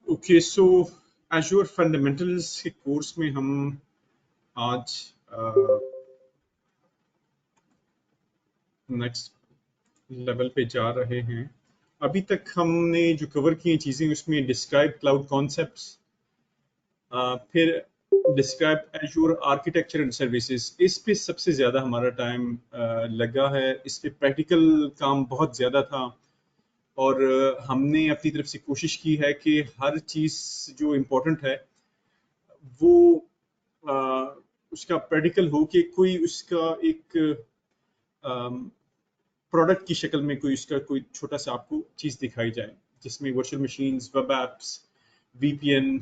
Okay, सो Azure fundamentals के course में हम आज नेक्स्ट लेवल पे जा रहे हैं। अभी तक हमने जो कवर की चीज़ें उसमें डिस्क्राइब क्लाउड कॉन्सेप्ट्स, फिर describe Azure architecture and services. इस पे सबसे ज़्यादा हमारा टाइम लगा है। इस पे प्रैक्टिकल काम बहुत ज़्यादा था और हमने अपनी तरफ से कोशिश की है कि हर चीज़ जो इम्पोर्टेंट है वो अ, उसका प्रैक्टिकल हो कि कोई उसका एक प्रोडक्ट की शक्ल में कोई उसका कोई छोटा सा आपको चीज़ दिखाई जाए, जिसमें virtual machines, web apps, VPN,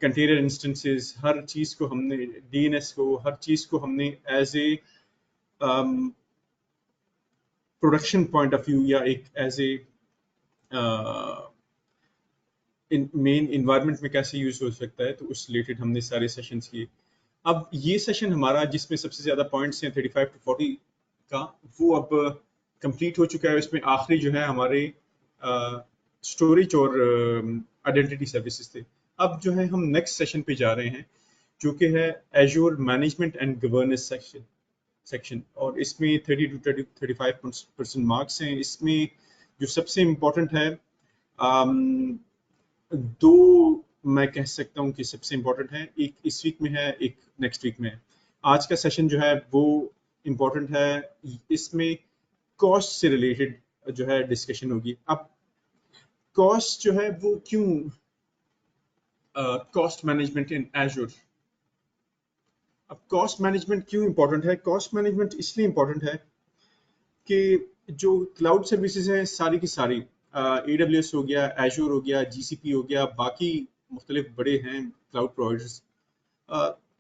container instances, हर चीज़ को हमने डीएनएस को, हर चीज़ को हमने as a production point of view या एक एज ए मेन इन्वायरमेंट में कैसे यूज हो सकता है, तो उस रिलेटेड हमने सारे सेशंस किए। अब ये सेशन हमारा जिसमें सबसे ज़्यादा पॉइंट्स हैं 35 to 40 का, वो अब कंप्लीट हो चुका है। इसमें आखिरी जो है हमारे स्टोरेज और आइडेंटिटी सर्विसेज थे। अब जो है हम नेक्स्ट सेशन पे जा रहे हैं, जो कि है Azure management and governance section, और इसमें 30 to 35% मार्क्स हैं। इसमें जो सबसे इम्पोर्टेंट है, दो मैं कह सकता हूँ कि सबसे इम्पोर्टेंट है, एक इस वीक में है, एक नेक्स्ट वीक में है। आज का सेशन जो है वो इम्पोर्टेंट है, इसमें कॉस्ट से रिलेटेड जो है डिस्कशन होगी। अब कॉस्ट जो है वो क्यों, कॉस्ट मैनेजमेंट इन एज़्योर। अब कॉस्ट मैनेजमेंट क्यों इम्पोर्टेंट है? कॉस्ट मैनेजमेंट इसलिए इम्पोर्टेंट है कि जो क्लाउड सर्विसेज हैं सारी की सारी, AWS हो गया, एज़्योर हो गया, GCP हो गया, बाकी मुख्तलिफ बड़े हैं क्लाउड प्रोवाइडर्स,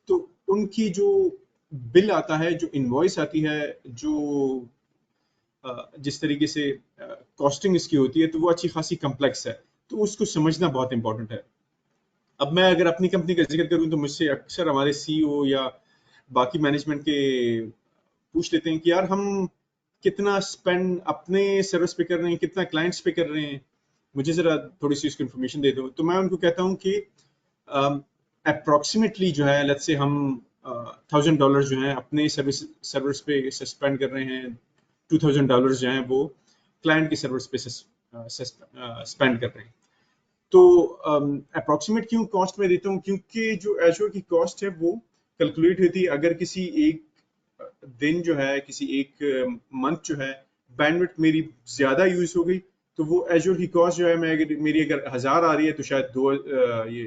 तो उनकी जो बिल आता है, जो इनवॉइस आती है, जो जिस तरीके से कॉस्टिंग इसकी होती है, तो वो अच्छी खासी कम्प्लेक्स है, तो उसको समझना बहुत इंपॉर्टेंट है। अब मैं अगर अपनी कंपनी का जिक्र करूं तो मुझसे अक्सर हमारे CEO या बाकी मैनेजमेंट के पूछ लेते हैं कि यार हम कितना स्पेंड अपने सर्विस पे कर रहे हैं, कितना क्लाइंट्स पे कर रहे हैं, मुझे जरा थोड़ी सी उसकी इन्फॉर्मेशन दे दो। तो मैं उनको कहता हूँ कि अप्रोक्सीमेटली जो है, लेट्स से हम $1000 जो है अपने सर्विस पे स्पेंड कर रहे हैं, $2000 जो है वो क्लाइंट की सर्विस पे स्पेंड कर रहे हैं। तो अप्रोक्सीमेट क्यों कॉस्ट में देता हूँ, क्योंकि जो एज़्योर की कॉस्ट है वो कैलकुलेट होती है अगर किसी एक दिन जो है, किसी एक मंथ जो है बैंडविड्थ मेरी ज्यादा यूज हो गई, तो वो एज़्योर की कॉस्ट जो है, मैं अगर मेरी अगर 1000 आ रही है तो शायद ये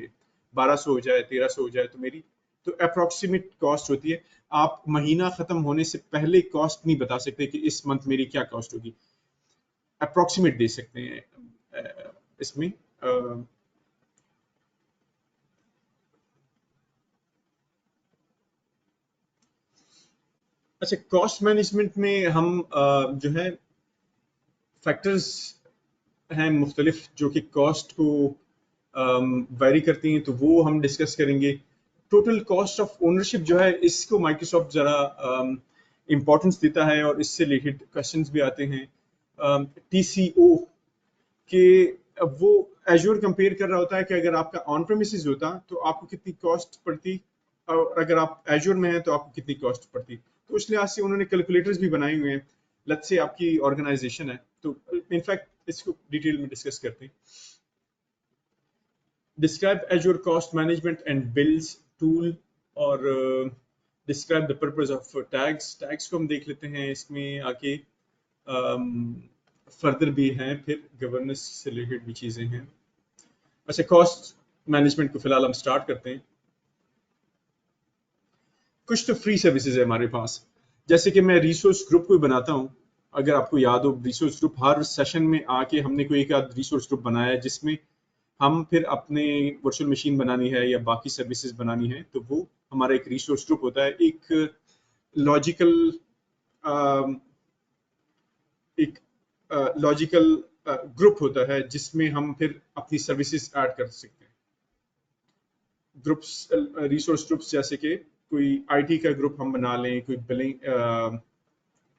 1200 हो जाए, 1300 हो जाए, तो मेरी तो अप्रोक्सीमेट कॉस्ट होती है। आप महीना खत्म होने से पहले कॉस्ट नहीं बता सकते कि इस मंथ मेरी क्या कॉस्ट होगी, अप्रोक्सीमेट दे सकते हैं इसमें। अच्छा, कॉस्ट मैनेजमेंट में हम जो है फैक्टर्स हैं मुख्तलिफ जो कि कॉस्ट को वेरी करती हैं, तो वो हम डिस्कस करेंगे। टोटल कॉस्ट ऑफ ओनरशिप जो है, इसको माइक्रोसॉफ्ट ज़रा इम्पोर्टेंस देता है और इससे रिलेटेड क्वेश्चंस भी आते हैं। TCO के वो एज़्योर कंपेयर कर रहा होता है कि अगर आपका ऑन प्रेमिसेस होता तो आपको कितनी कॉस्ट पड़ती, और अगर आप एज़्योर में हैं तो आपको कितनी कॉस्ट पड़ती। तो उस लिहाज से उन्होंने कैलकुलेटर्स भी बनाए हुए हैं। लेट्स से आपकी ऑर्गेनाइजेशन है, तो इनफैक्ट इसको डिटेल में डिस्कस करते हैं। Describe Azure cost management and bills tool, और describe the purpose of tags को हम देख लेते हैं इसमें आके। फर्दर भी हैं, फिर गवर्नेंस से रिलेटेड भी चीज़ें हैं। अच्छा, कॉस्ट मैनेजमेंट को फिलहाल हम स्टार्ट करते हैं। कुछ तो फ्री सर्विसेज है हमारे पास, जैसे कि मैं रिसोर्स ग्रुप को बनाता हूँ। अगर आपको याद हो, रिसोर्स ग्रुप हर सेशन में आके हमने कोई एक आध रिसोर्स ग्रुप बनाया है, जिसमें हम फिर अपने वर्चुअल मशीन बनानी है या बाकी सर्विसेज बनानी है, तो वो हमारा एक रिसोर्स ग्रुप होता है। एक लॉजिकल एक लॉजिकल ग्रुप होता है जिसमें हम फिर अपनी सर्विसेज ऐड कर सकते हैं। ग्रुप्स, रिसोर्स ग्रुप्स, जैसे कि कोई IT का ग्रुप हम बना लें, कोई बिलिंग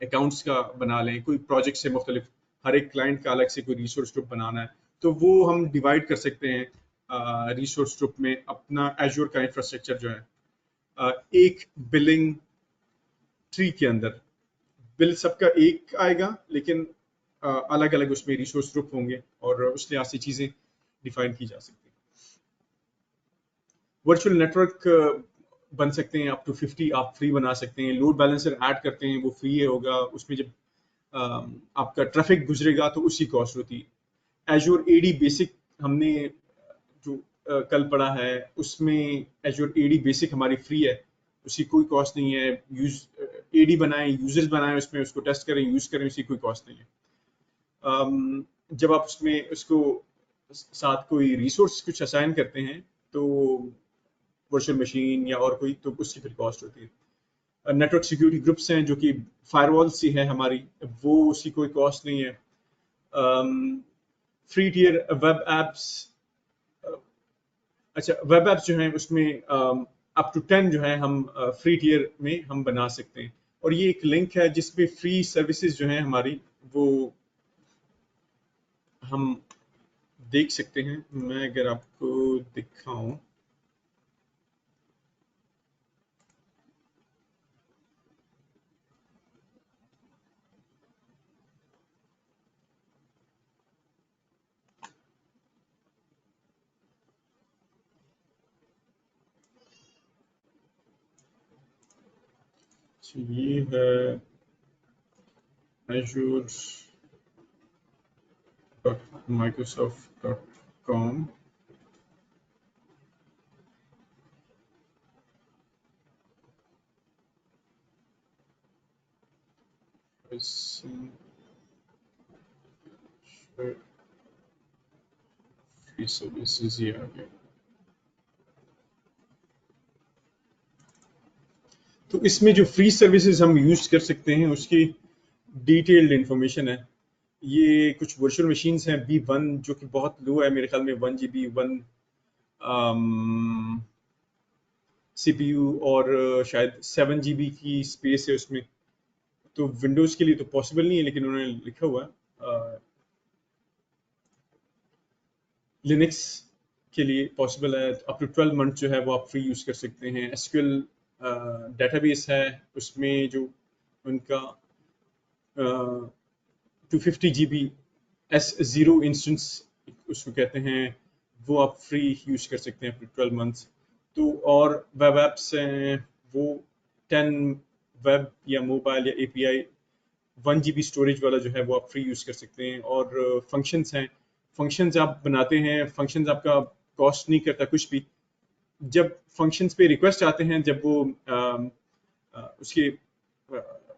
अकाउंट्स का बना लें, कोई प्रोजेक्ट से मुख्तलिफ हर एक क्लाइंट का अलग से कोई रिसोर्स ग्रुप बनाना है, तो वो हम डिवाइड कर सकते हैं रिसोर्स ग्रुप में अपना एजूर का इंफ्रास्ट्रक्चर जो है एक बिलिंग ट्री के अंदर। बिल सबका एक आएगा, लेकिन अलग अलग उसमें रिसोर्स ग्रुप होंगे और उस लिहाज से चीज़ें डिफाइन की जा सकती हैं। वर्चुअल नेटवर्क बन सकते हैं, अप टू 50 आप फ्री बना सकते हैं। लोड बैलेंसर ऐड करते हैं, वो फ्री होगा। उसमें जब आपका ट्रैफिक गुजरेगा तो उसकी कॉस्ट होती है। एजूर एडी बेसिक हमने जो कल पढ़ा है, उसमें एजूर एडी बेसिक हमारी फ्री है, उसकी कोई कॉस्ट नहीं है। यूज एडी बनाएं, यूजर्स बनाएं, उसमें उसको टेस्ट करें, यूज करें, उसकी कोई कॉस्ट नहीं है। जब आप उसमें उसको साथ कोई रिसोर्स कुछ असाइन करते हैं तो वर्चुअल मशीन या और कोई, तो उसकी फिर कॉस्ट होती है। नेटवर्क सिक्योरिटी ग्रुप्स हैं जो कि फायरवॉल सी है हमारी, वो उसकी कोई कॉस्ट नहीं है। फ्री टियर वेब एप्स, अच्छा वेब एप्स जो हैं उसमें अप टू 10 जो है हम फ्री टियर में हम बना सकते हैं। और ये एक लिंक है जिसपे फ्री सर्विसेज जो हैं हमारी वो हम देख सकते हैं। मैं अगर आपको दिखाऊं, तो ये है azure.microsoft.com। फ्री सर्विसेज ये आ गया। तो इसमें जो फ्री सर्विसेज हम यूज कर सकते हैं उसकी डिटेल्ड इंफॉर्मेशन है। ये कुछ वर्चुअल मशीन्स हैं B1 जो कि बहुत लो है, मेरे ख्याल में 1 GB 1 CPU और शायद 7 GB की स्पेस है उसमें। तो विंडोज के लिए तो पॉसिबल नहीं है, लेकिन उन्होंने लिखा हुआ है लिनक्स के लिए पॉसिबल है। अप टू 12 मंथ जो है वो आप फ्री यूज कर सकते हैं। एसक्यूएल डेटाबेस है, उसमें जो उनका 250 GB S0 इंस्टेंस उसको कहते हैं, वो आप फ्री यूज कर सकते हैं अपने 12 मंथ्स। तो और वेब एप्स हैं वो 10 वेब या मोबाइल या API 1 GB स्टोरेज वाला जो है वो आप फ्री यूज कर सकते हैं। और फंक्शंस हैं, फंक्शंस आप बनाते हैं, फंक्शंस आपका कॉस्ट नहीं करता कुछ भी। जब फंक्शंस पे रिक्वेस्ट आते हैं, जब वो उसके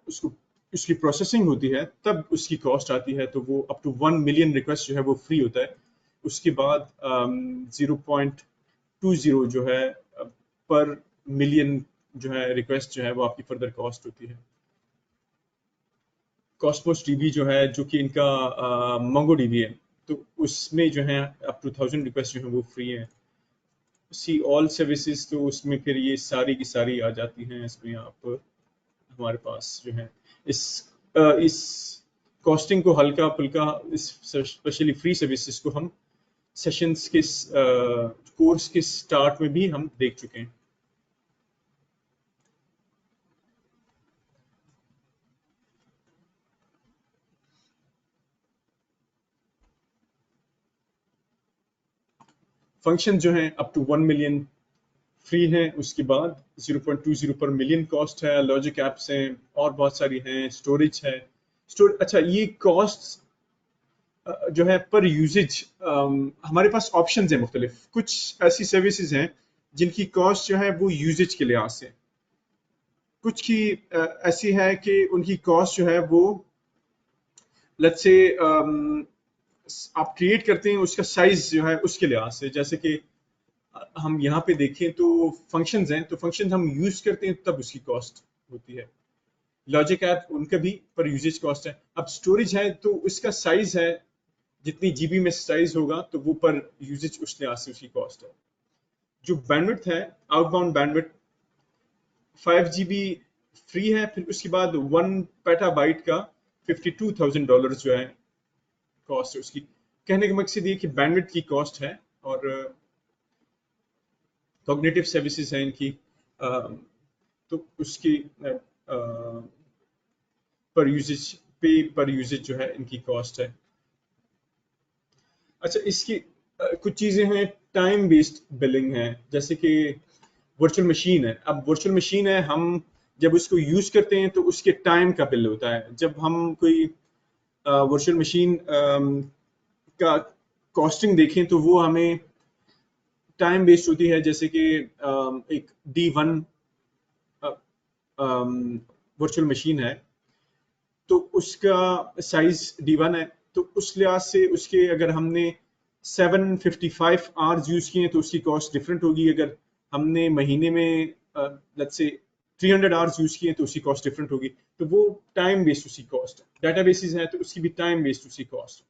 उसको उसकी प्रोसेसिंग होती है तब उसकी कॉस्ट आती है। तो वो अप टू 1 मिलियन रिक्वेस्ट जो है वो फ्री होता है। उसके बाद 0.20 जो है पर मिलियन जो है रिक्वेस्ट जो है वो आपकी फर्दर कॉस्ट होती है। कॉस्मोस डीबी जो है, जो कि इनका मंगो डीबी है, तो उसमें जो है अप टू 1000 रिक्वेस्ट जो है वो फ्री है। सी ऑल सर्विसेज, तो उसमें फिर ये सारी की सारी आ जाती हैं। इसमें आप हमारे पास जो है इस कॉस्टिंग को हल्का फुल्का, इस स्पेशली फ्री सर्विसेज को हम सेशंस के कोर्स के स्टार्ट में भी हम देख चुके हैं। फंक्शन जो है अप टू 1 मिलियन फ्री है। उसके बाद 0.20 पर मिलियन कॉस्ट है। लॉजिक एप्स हैं और बहुत सारी हैं। स्टोरेज है। अच्छा, ये कॉस्ट जो है पर यूजेज, हमारे पास ऑप्शंस हैं मुख्तलिफ। कुछ ऐसी सर्विसेज हैं जिनकी कॉस्ट जो है वो यूजेज के लिहाज से, कुछ की ऐसी है कि उनकी कॉस्ट जो है वो लेट्स से आप क्रिएट करते हैं उसका साइज जो है उसके लिहाज से। जैसे कि हम यहाँ पे देखें तो फंक्शंस हैं, तो फंक्शंस हम यूज करते हैं तब उसकी कॉस्ट होती है। लॉजिक ऐप उनका भी पर यूजेज कॉस्ट है। अब स्टोरेज है तो उसका साइज है, जितनी जीबी में साइज होगा तो वो पर यूजेज उस लिहाज से उसकी कॉस्ट है। जो बैंडविड्थ है, आउटबाउंड बैंडविड्थ 5 GB फ्री है। फिर उसके बाद 1 पेटाबाइट का $52,000 जो है कॉस्ट है उसकी। कहने का मकसद ये कि बैंडविड्थ की कॉस्ट है और कॉग्निटिव सर्विसेज है इनकी, तो उसकी पर यूजेज पे पर यूजेज जो है इनकी कॉस्ट है। अच्छा, इसकी कुछ चीजें हैं, टाइम बेस्ड बिलिंग है, जैसे कि वर्चुअल मशीन है। अब वर्चुअल मशीन है, हम जब उसको यूज करते हैं तो उसके टाइम का बिल होता है। जब हम कोई वर्चुअल मशीन का कॉस्टिंग देखें तो वो हमें टाइम बेस्ड होती है, जैसे कि एक D1 वर्चुअल मशीन है तो उसका साइज D1 है, तो उस लिहाज से उसके अगर हमने 755 आवर्स यूज किए तो उसकी कॉस्ट डिफरेंट होगी। अगर हमने महीने में लेट्स से 300 आवर्स यूज किए तो उसकी कॉस्ट डिफरेंट होगी। तो वो टाइम बेस्ड उसकी कॉस्ट है। डाटाबेसेस है तो उसकी भी टाइम बेस्ड उसकी कॉस्ट है।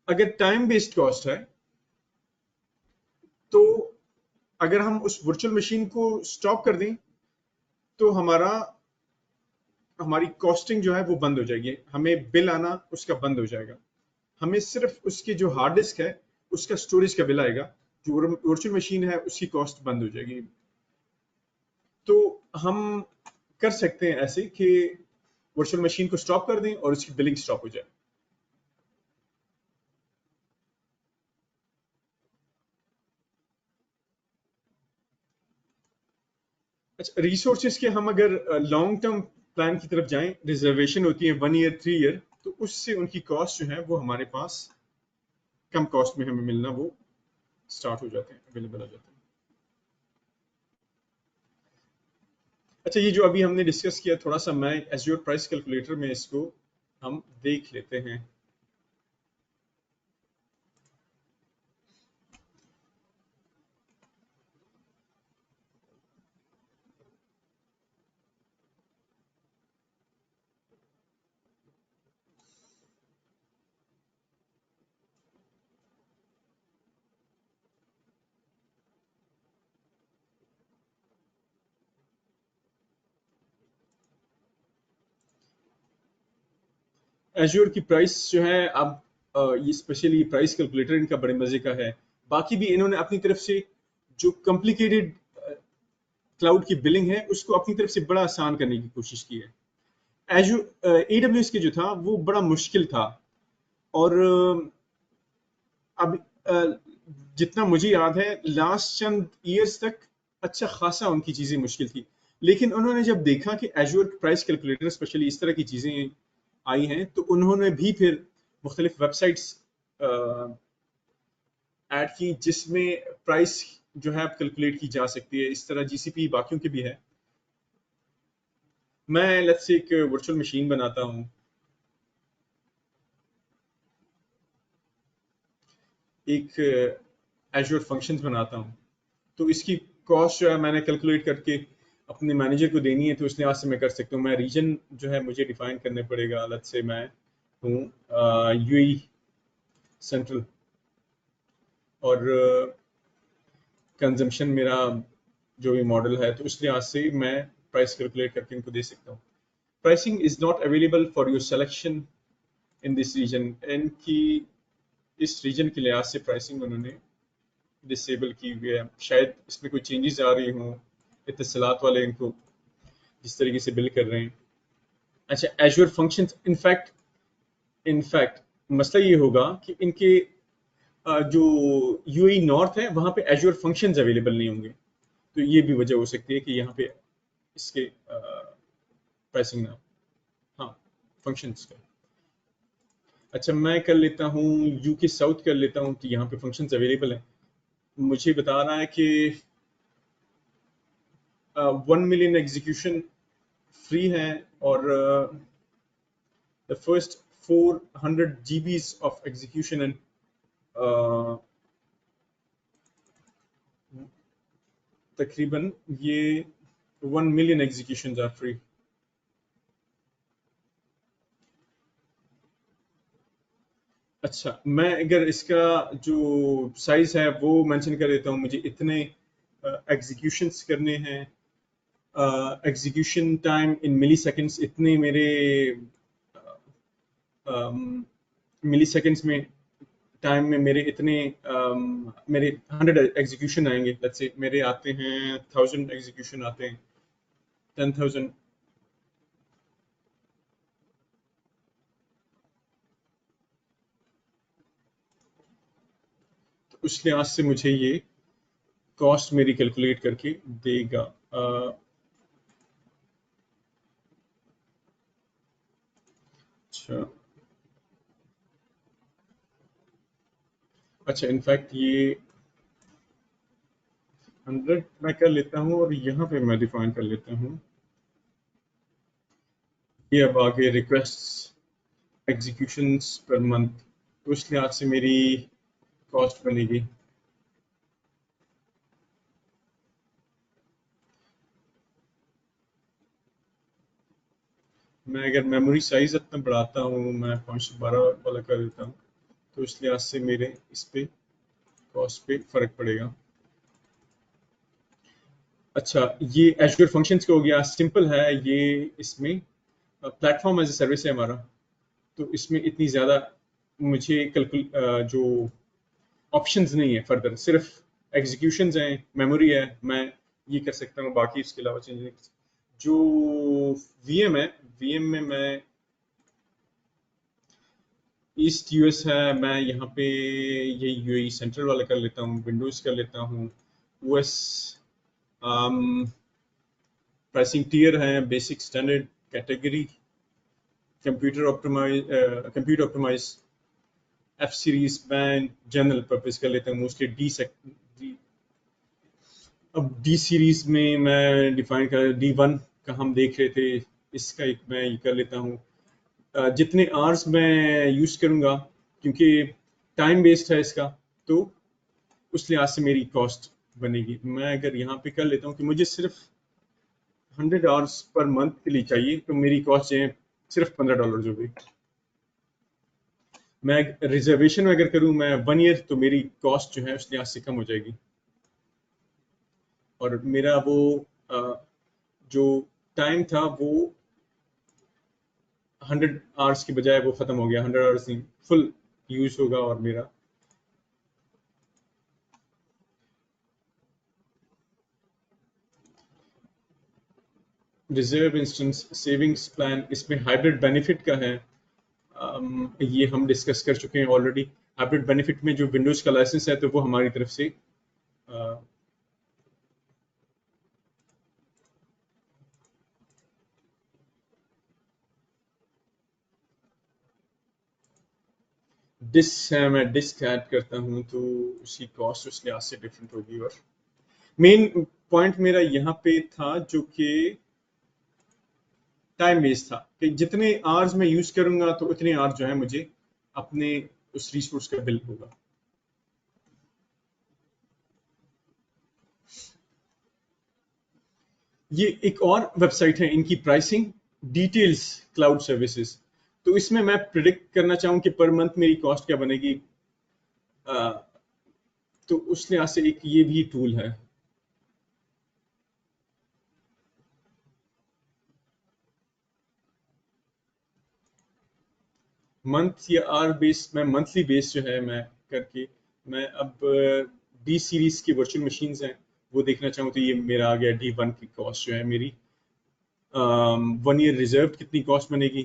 अगर टाइम बेस्ड कॉस्ट है तो अगर हम उस वर्चुअल मशीन को स्टॉप कर दें तो हमारी कॉस्टिंग जो है वो बंद हो जाएगी, हमें बिल आना उसका बंद हो जाएगा। हमें सिर्फ उसकी जो हार्ड डिस्क है उसका स्टोरेज का बिल आएगा, जो वर्चुअल मशीन है उसकी कॉस्ट बंद हो जाएगी। तो हम कर सकते हैं ऐसे कि वर्चुअल मशीन को स्टॉप कर दें और उसकी बिलिंग स्टॉप हो जाए। अच्छा, रिसोर्सेज के हम अगर लॉन्ग टर्म प्लान की तरफ जाएं, रिजर्वेशन होती है 1 ईयर 3 ईयर, तो उससे उनकी कॉस्ट जो है वो हमारे पास कम कॉस्ट में हमें मिलना वो स्टार्ट हो जाते हैं, अवेलेबल हो जाते हैं। अच्छा, ये जो अभी हमने डिस्कस किया थोड़ा सा, मैं एज्योर प्राइस कैलकुलेटर में इसको हम देख लेते हैं। एज्योर की प्राइस जो है, अब ये स्पेशली प्राइस कैलकुलेटर इनका बड़े मजे का है। बाकी भी इन्होंने अपनी तरफ से जो कॉम्प्लिकेटेड क्लाउड की बिलिंग है उसको अपनी तरफ से बड़ा आसान करने की कोशिश की है। एज्योर AWS के जो था वो बड़ा मुश्किल था, और अब जितना मुझे याद है लास्ट चंद ईयर्स तक अच्छा खासा उनकी चीजें मुश्किल थी। लेकिन उन्होंने जब देखा कि एज्योर प्राइस कैलकुलेटर स्पेशली इस तरह की चीजें आई हैं तो उन्होंने भी फिर मुख्तलिफ वेबसाइट्स ऐड की जिसमें प्राइस जो है कैलकुलेट की जा सकती है। इस तरह GCP बाकियों की भी है। मैं लेट्स से एक वर्चुअल मशीन बनाता हूँ, एक एज्योर फंक्शंस बनाता हूँ, तो इसकी कॉस्ट जो है मैंने कैलकुलेट करके अपने मैनेजर को देनी है, तो उस लिहाज से मैं कर सकता हूँ। मैं रीजन जो है मुझे डिफाइन करने पड़ेगा। लेट्स से मैं हूँ UAE सेंट्रल, और कंजम्पशन मेरा जो भी मॉडल है, तो उस लिहाज से मैं प्राइस कैलकुलेट करके इनको दे सकता हूँ। Pricing is not available for your selection in this region. इनकी इस रीजन के लिहाज से प्राइसिंग उन्होंने डिसेबल की हुई है। शायद इसमें कोई चेंजेस आ रही हों, इत्तसालात वाले इनको जिस तरीके से बिल कर रहे हैं। अच्छा, एज्योर फंक्शंस, इनफैक्ट मसला ये होगा कि इनके जो UAE नॉर्थ है वहां पे एज्योर फंक्शंस अवेलेबल नहीं होंगे, तो ये भी वजह हो सकती है कि यहाँ पे इसके प्राइसिंग ना। हाँ, फंक्शंस का। अच्छा, मैं कर लेता हूँ UK साउथ कर लेता हूँ, तो यहाँ पे फंक्शंस अवेलेबल हैं। मुझे बता रहा है कि 1 मिलियन एग्जीक्यूशन फ्री है, और the first 400 GBs of execution and तकरीबन ये 1 मिलियन एग्जीक्यूशन आर फ्री। अच्छा, मैं अगर इसका जो साइज है वो मेंशन कर देता हूँ, मुझे इतने एग्जीक्यूशंस करने हैं execution time in milliseconds, इतने मेरे मिली सेकेंड्स में टाइम में मेरे इतने मेरे 100 एग्जीक्यूशन आएंगे। लेट्स से मेरे आते हैं 1000 एग्जीक्यूशन आते हैं, 10,000। तो उस लिहाज से मुझे ये कॉस्ट मेरी कैलकुलेट करके देगा। अच्छा अच्छा, इनफैक्ट ये 100 मैं कर लेता हूँ और यहाँ पे मैं डिफाइन कर लेता हूँ। ये अब आगे रिक्वेस्ट एग्जीक्यूशंस पर मंथ, तो उस लिहाज से मेरी कॉस्ट बनेगी। मैं अगर मेमोरी साइज इतना बढ़ाता हूँ, मैं 512 वाला कर देता हूँ, तो इस लिहाज से मेरे इस पे कॉस्ट पे फर्क पड़ेगा। अच्छा, ये एजूर फंक्शंस का हो गया, सिंपल है ये। इसमें प्लेटफॉर्म एज ए सर्विस है हमारा, तो इसमें इतनी ज़्यादा मुझे जो ऑप्शंस नहीं है फर्दर, सिर्फ एग्जीक्यूशंस हैं, मेमोरी है, मैं ये कर सकता हूँ, बाकी इसके अलावा चेंज नहीं कर सकता। जो वीएम है, वीएम में मैं ईस्ट यूएस है, मैं यहाँ पे ये यूएई सेंट्रल वाला कर लेता हूँ, विंडोज कर लेता हूँ, ओएस प्राइसिंग टियर है, basic, standard, category, computer optimise, F series, band, general purpose कर लेता हूँ मोस्टली। डी, अब डी सीरीज में मैं डिफाइन कर D1 का हम देख रहे थे, इसका एक मैं ये कर लेता हूँ। जितने आवर्स मैं यूज करूंगा, क्योंकि टाइम बेस्ड है इसका, तो उस लिहाज से मेरी कॉस्ट बनेगी। मैं अगर यहाँ पे कर लेता हूँ कि मुझे सिर्फ 100 आवर्स पर मंथ के लिए चाहिए, तो मेरी कॉस्ट है सिर्फ $15 जो भी। मैं रिजर्वेशन अगर करूँ मैं 1 ईयर, तो मेरी कॉस्ट जो है उस लिहाज से कम हो जाएगी। और मेरा वो जो टाइम था वो 100 आवर्स की बजाय वो खत्म हो गया, 100 आवर्स नहीं, फुल यूज होगा। और मेरा रिजर्व इंस्टेंस सेविंग्स प्लान, इसमें हाइब्रिड बेनिफिट का है। ये हम डिस्कस कर चुके हैं ऑलरेडी। हाइब्रिड बेनिफिट में जो विंडोज का लाइसेंस है, तो वो हमारी तरफ से डिस्क है, मैं डिस्क ऐड करता हूँ तो उसकी कॉस्ट उस लिहाज से डिफरेंट होगी। और मेन पॉइंट मेरा यहाँ पे था जो कि टाइम बेस्ड था, कि जितने आवर्स मैं यूज करूंगा तो उतने आवर्स जो है मुझे अपने उस रिसोर्स का बिल होगा। ये एक और वेबसाइट है, इनकी प्राइसिंग डिटेल्स क्लाउड सर्विसेज, तो इसमें मैं प्रिडिक्ट करना चाहूँ कि पर मंथ मेरी कॉस्ट क्या बनेगी। अ, तो उस लिहाज से एक ये भी टूल है। मंथ या आर बेस, मैं मंथली बेस जो है मैं करके, मैं अब डी सीरीज की वर्चुअल मशीन्स हैं वो देखना चाहूँ, तो ये मेरा आ गया D1 की कॉस्ट जो है मेरी। 1 ईयर रिजर्व कितनी कॉस्ट बनेगी,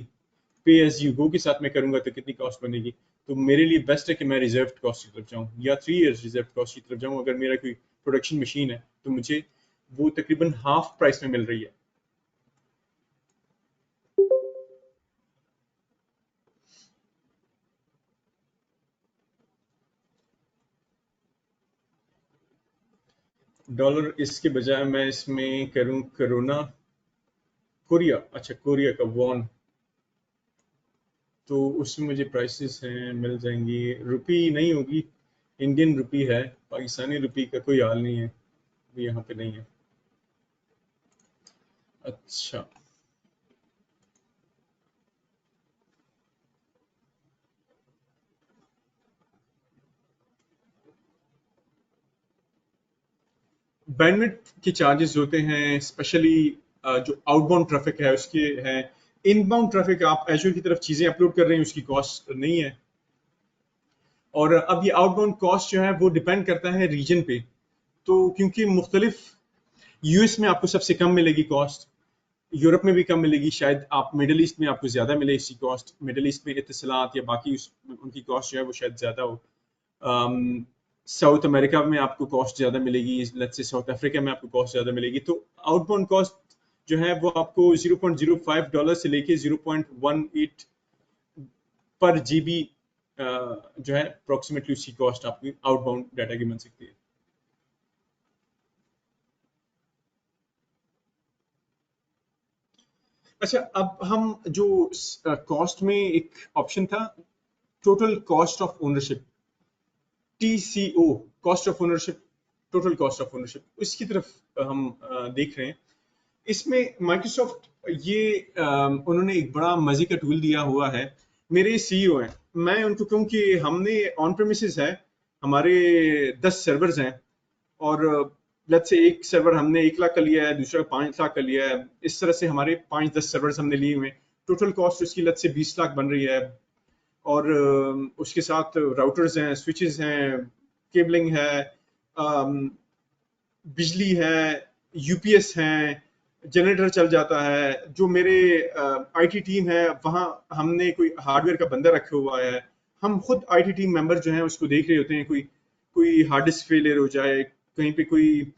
पे एज यू गो के साथ में करूंगा तो कितनी कॉस्ट बनेगी। तो मेरे लिए बेस्ट है कि मैं रिजर्व कॉस्ट की तरफ जाऊँ, या 3 ईयर्स रिजर्व कॉस्ट की तरफ जाऊँ। अगर मेरा कोई प्रोडक्शन मशीन है तो मुझे वो तकरीबन हाफ प्राइस में मिल रही है। डॉलर इसके बजाय मैं इसमें करूँ करोना, कोरिया, अच्छा कोरिया का वॉन, तो उसमें मुझे प्राइसेस हैं मिल जाएंगी। रुपी नहीं होगी, इंडियन रुपी है, पाकिस्तानी रुपी का कोई हाल नहीं है, वो यहाँ पे नहीं है। अच्छा, बैंडविड्थ के चार्जेस होते हैं, स्पेशली जो आउटबाउंड ट्रैफिक है उसके हैं। इनबाउंड ट्रैफिक आप एजूर की तरफ चीजें अपलोड कर रहे हैं, उसकी कॉस्ट नहीं है। और अब ये आउटबाउंड कॉस्ट जो है वो डिपेंड करता है रीजन पे। तो क्योंकि मुख्तलिफ, यूएस में आपको सबसे कम मिलेगी कॉस्ट, यूरोप में भी कम मिलेगी, शायद आप मिडिल ईस्ट में आपको ज्यादा मिले इसकी कॉस्ट, मिडिल ईस्ट में इत्तसलात या बाकी उनकी कॉस्ट जो है वो शायद ज्यादा हो। साउथ अमेरिका में आपको कॉस्ट ज्यादा मिलेगी, लेट्स से साउथ अफ्रीका में आपको कॉस्ट ज्यादा मिलेगी। तो आउटबाउंड कॉस्ट जो है वो आपको $0.05 से लेके 0.18 पर जीबी जो है अप्रोक्सीमेटली उसकी कॉस्ट आपकी आउटबाउंड डाटा की बन सकती है। अच्छा, अब हम जो कॉस्ट में एक ऑप्शन था, total cost of ownership, TCO, cost of ownership, total cost of ownership, इसकी तरफ हम देख रहे हैं। इसमें माइक्रोसॉफ्ट ये उन्होंने एक बड़ा मजे का टूल दिया हुआ है। मेरे सीईओ हैं, मैं उनको कहूँ कि हमने ऑन प्रेमिसेस है, हमारे 10 सर्वर्स हैं, और लेट्स से एक सर्वर हमने 1 लाख का लिया है, दूसरा 5 लाख का लिया है, इस तरह से हमारे 5-10 सर्वर्स हमने लिए हुए हैं। टोटल कॉस्ट उसकी लेट्स से 20 लाख बन रही है। और उसके साथ राउटर्स हैं, स्विचेस हैं, केबलिंग है, अम, बिजली है, यूपीएस हैं, जनरेटर चल जाता है। जो मेरे आईटी टीम है वहाँ हमने कोई हार्डवेयर का बंदा रखा हुआ है। हम खुद आईटी टीम मेंबर जो हैं उसको देख रहे होते हैं, कोई कोई हार्ड डिस्क फेलियर हो जाए, कहीं पे कोई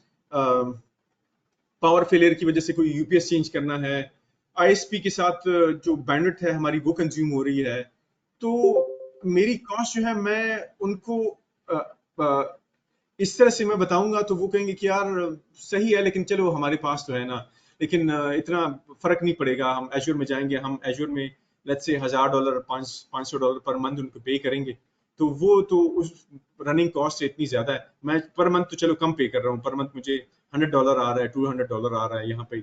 पावर फेलियर की वजह से कोई यूपीएस चेंज करना है, आईएसपी के साथ जो बैंडविड्थ है हमारी वो कंज्यूम हो रही है। तो मेरी कॉस्ट जो है मैं उनको अ, अ, इस तरह से मैं बताऊंगा तो वो कहेंगे कि यार सही है, लेकिन चलो हमारे पास तो है ना। लेकिन इतना फर्क नहीं पड़ेगा, हम एजूर में जाएंगे, हम एजूर में लेट्स से $1000 $500 पर मंथ उनको पे करेंगे। तो वो तो उस रनिंग कॉस्ट से इतनी ज्यादा है, मैं पर मंथ तो चलो कम पे कर रहा हूँ, पर मंथ मुझे $100 आ रहा है, $200 आ रहा है यहाँ पे।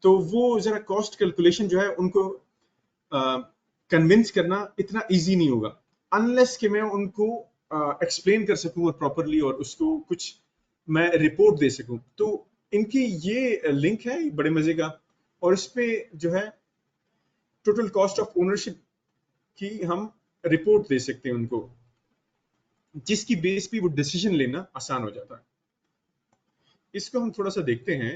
तो वो जरा कॉस्ट कैलकुलेशन जो है उनको कन्विंस करना इतना इजी नहीं होगा, अनलेस कि मैं उनको एक्सप्लेन कर सकूं और प्रॉपरली, और उसको कुछ मैं रिपोर्ट दे सकूं। तो इनकी ये लिंक है बड़े मजे का, और इस पे जो है टोटल कॉस्ट ऑफ ओनरशिप की हम रिपोर्ट दे सकते हैं उनको, जिसकी बेस पे वो डिसीजन लेना आसान हो जाता है। इसको हम थोड़ा सा देखते हैं।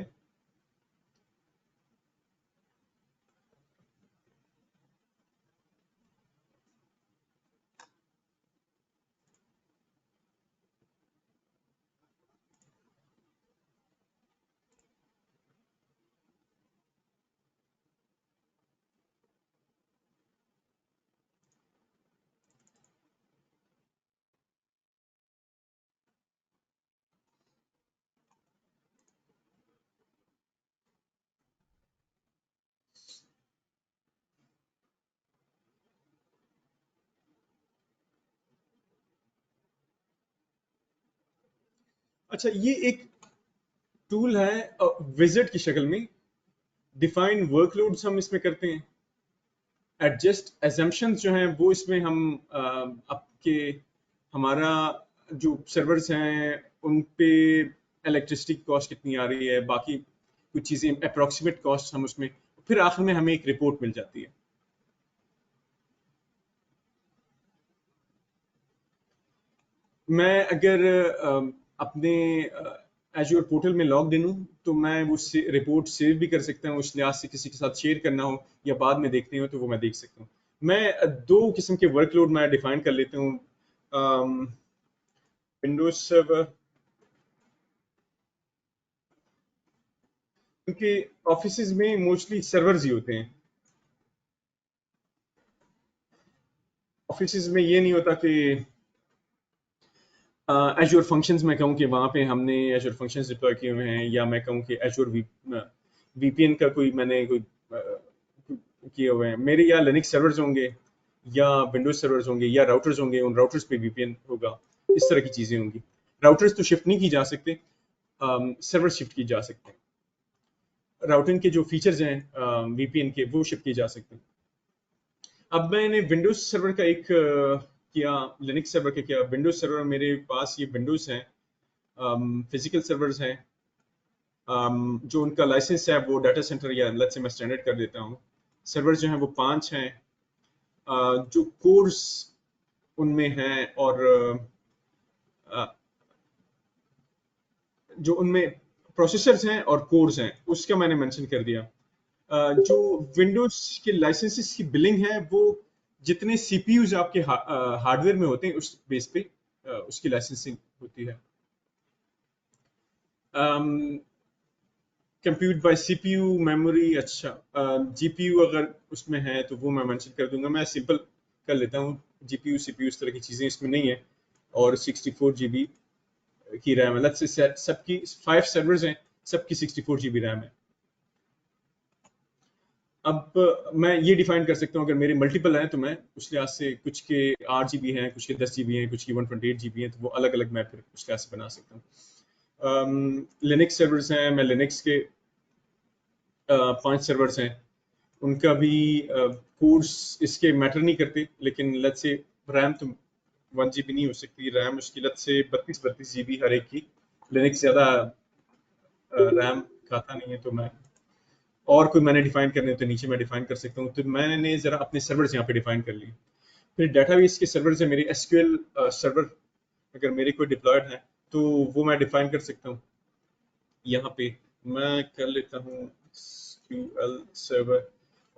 अच्छा, ये एक टूल है विजिट की शक्ल में, डिफाइन वर्कलोड्स हम इसमें करते हैं, एडजस्ट एजम्पशंस जो हैं वो इसमें हम आपके हमारा जो सर्वर्स हैं उन पे इलेक्ट्रिसिटी कॉस्ट कितनी आ रही है, बाकी कुछ चीज़ें अप्रोक्सीमेट कॉस्ट हम उसमें, फिर आखिर में हमें एक रिपोर्ट मिल जाती है। मैं अगर अपने एजूर पोर्टल में लॉग इन हूँ तो मैं वो रिपोर्ट सेव भी कर सकता हूँ, उस लिहाज से किसी के साथ शेयर करना हो या बाद में देखनी हो तो वो मैं देख सकता हूँ। मैं दो किस्म के वर्कलोड मैं डिफाइन कर लेता हूँ। विंडोज सर्वर, क्योंकि ऑफिस में मोस्टली सर्वर्स ही होते हैं। ऑफिस में ये नहीं होता कि एजूर फंक्शंस मैं कहूँ कि वहाँ पे हमने एजूर फंक्शंस डिप्लॉय किए हुए हैं, या मैं कहूँ कि एजूर वीपीएन का कोई मैंने कोई किए हुए हैं। मेरे या लिनक्स सर्वर्स होंगे, या विंडोज सर्वर्स होंगे, या राउटर्स होंगे, उन राउटर्स पे वीपीएन होगा, इस तरह की चीजें होंगी। राउटर्स तो शिफ्ट नहीं की जा सकते, सर्वर शिफ्ट की जा सकते हैं। राउटिंग के जो फीचर्स हैं वीपीएन के वो शिफ्ट किए जा सकते हैं। अब मैंने विंडोज सर्वर का एक किया, लिनक्स सर्वर का किया, विंडोज सर्वर मेरे पास ये विंडोज हैं, फिजिकल सर्वर्स हैं, जो उनका लाइसेंस है वो डाटा सेंटर, या लेट्स से मैं स्टैंडर्ड कर देता हूँ, सर्वर जो है वो 5 हैं। जो कोर्स उनमें हैं, और अ, जो उनमें प्रोसेसर्स हैं और कोर्स हैं, उसका मैंने मेंशन कर दिया। जो विंडोज के लाइसेंसेस की बिलिंग है वो जितने सीपीयूज आपके हार्डवेयर में होते हैं उस बेस पे उसकी लाइसेंसिंग होती है। कंप्यूट बाय सीपीयू, मेमोरी, अच्छा जीपीयू अगर उसमें है तो वो मैं मेंशन कर दूंगा। मैं सिंपल कर लेता हूँ, जीपीयू सीपीयू इस तरह की चीजें इसमें नहीं है। और 64 जीबी की रैम है, लेट्स से सबकी 5 सर्वर्स हैं, सबकी 64 जीबी रैम है। अब मैं ये डिफाइन कर सकता हूँ, अगर मेरे मल्टीपल हैं तो मैं उस लिहाज से कुछ के 8 जीबी हैं, कुछ के 10 जीबी हैं, कुछ की 128 जीबी हैं, तो वो अलग अलग मैं फिर उस लिहाज से बना सकता हूँ। लिनक्स सर्वर्स हैं, मैं लिनक्स के 5 सर्वर्स हैं, उनका भी कोर्स इसके मैटर नहीं करते, लेकिन लेट्स से रैम तो 1 जीबी नहीं हो सकती, रैम उसकी लेट्स से 32 जीबी हर एक की। लिनक्स ज़्यादा रैम खाता नहीं है, तो मैं और कोई मैंने डिफाइन करने हो तो नीचे मैं डिफाइन कर सकता हूँ। तो मैंने जरा अपने सर्वर्स यहाँ पे डिफाइन कर लिए। फिर डेटाबेस के सर्वर्स है मेरे एसक्यूएल सर्वर, अगर मेरे कोई डिप्लॉयड है तो वो मैं डिफाइन कर सकता हूँ। यहाँ पे मैं कर लेता हूँ एसक्यूएल सर्वर,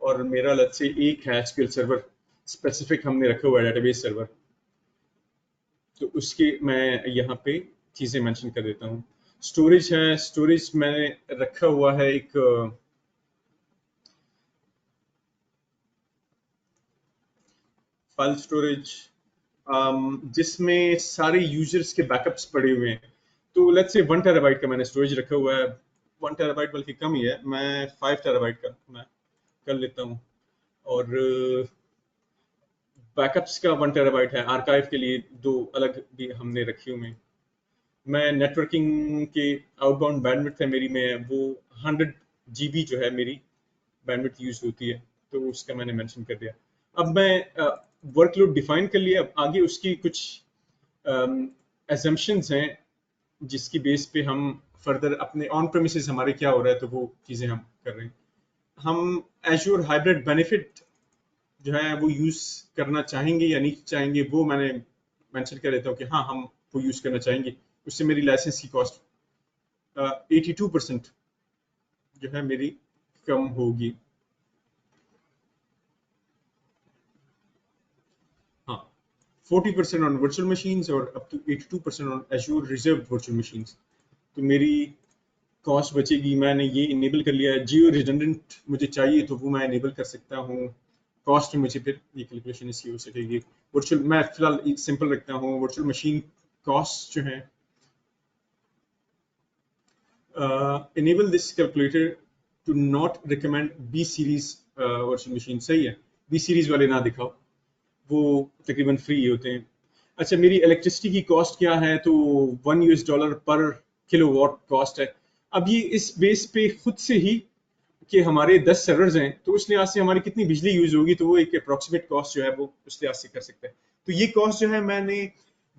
और मेरा लेट्स से एक है एसक्यूएल सर्वर स्पेसिफिक हमने रखा हुआ है डेटाबेस सर्वर, तो उसके मैं यहाँ पे चीज़ें मेंशन कर देता हूँ। स्टोरेज है, स्टोरेज मैंने रखा हुआ है एक फाइल स्टोरेज, जिसमें सारे यूजर्स के बैकअप्स पड़े हुए हैं। तो लेट्स से 1 टेराबाइट का मैंने स्टोरेज रखा हुआ है, 1 टेराबाइट बल्कि कम ही है, मैं 5 टेराबाइट का मैं कर लेता हूँ। और बैकअप्स का 1 टेराबाइट है, आर्काइव के लिए 2 अलग भी हमने रखे हुए हैं। मैं नेटवर्किंग के आउटबाउंड बैंडविड्थ है मेरी, में वो 100 जीबी जो है मेरी बैंडविड्थ यूज होती है, तो उसका मैंने मेंशन कर दिया। अब मैं वर्कलोड डिफाइन कर लिया, अब आगे उसकी कुछ एजम्पशंस हैं जिसकी बेस पे हम फर्दर अपने ऑन प्रेमिसेस हमारे क्या हो रहा है तो वो चीज़ें हम कर रहे हैं। हम एज्योर हाइब्रिड बेनिफिट जो है वो यूज़ करना चाहेंगे या नहीं चाहेंगे, वो मैंने मेंशन कर देता हूँ कि हाँ हम वो यूज़ करना चाहेंगे। उससे मेरी लाइसेंस की कॉस्ट 82% जो है मेरी कम होगी। हाँ, 40% ऑन वर्चुअल मशीन्स और up to 82% on Azure reserve virtual machines, तो मेरी कॉस्ट बचेगी। मैंने ये इनेबल कर लिया है, जियो रिडंडेंट मुझे चाहिए तो वो मैं इनेबल कर सकता हूँ, कॉस्ट में मुझे फिर ये कैलकुलेशन इसकी हो सकेगी। वर्चुअल मैं फिलहाल सिंपल रखता हूँ, वर्चुअल मशीन कॉस्ट जो है enable this calculator to not recommend B series virtual machine, सही है, बी सीरीज वाले ना दिखाओ, वो तकरीबन फ्री होते हैं। अच्छा, मेरी इलेक्ट्रिसिटी की कॉस्ट क्या है, तो $1 पर किलोवाट कॉस्ट है। अब ये इस बेस पे खुद से ही कि हमारे 10 सर्वर्स हैं तो उस लिहाज से हमारी कितनी बिजली यूज होगी, तो वो एक अप्रोक्सीमेट कॉस्ट जो है वो उस लिहाज से कर सकते हैं। तो ये कॉस्ट जो है मैंने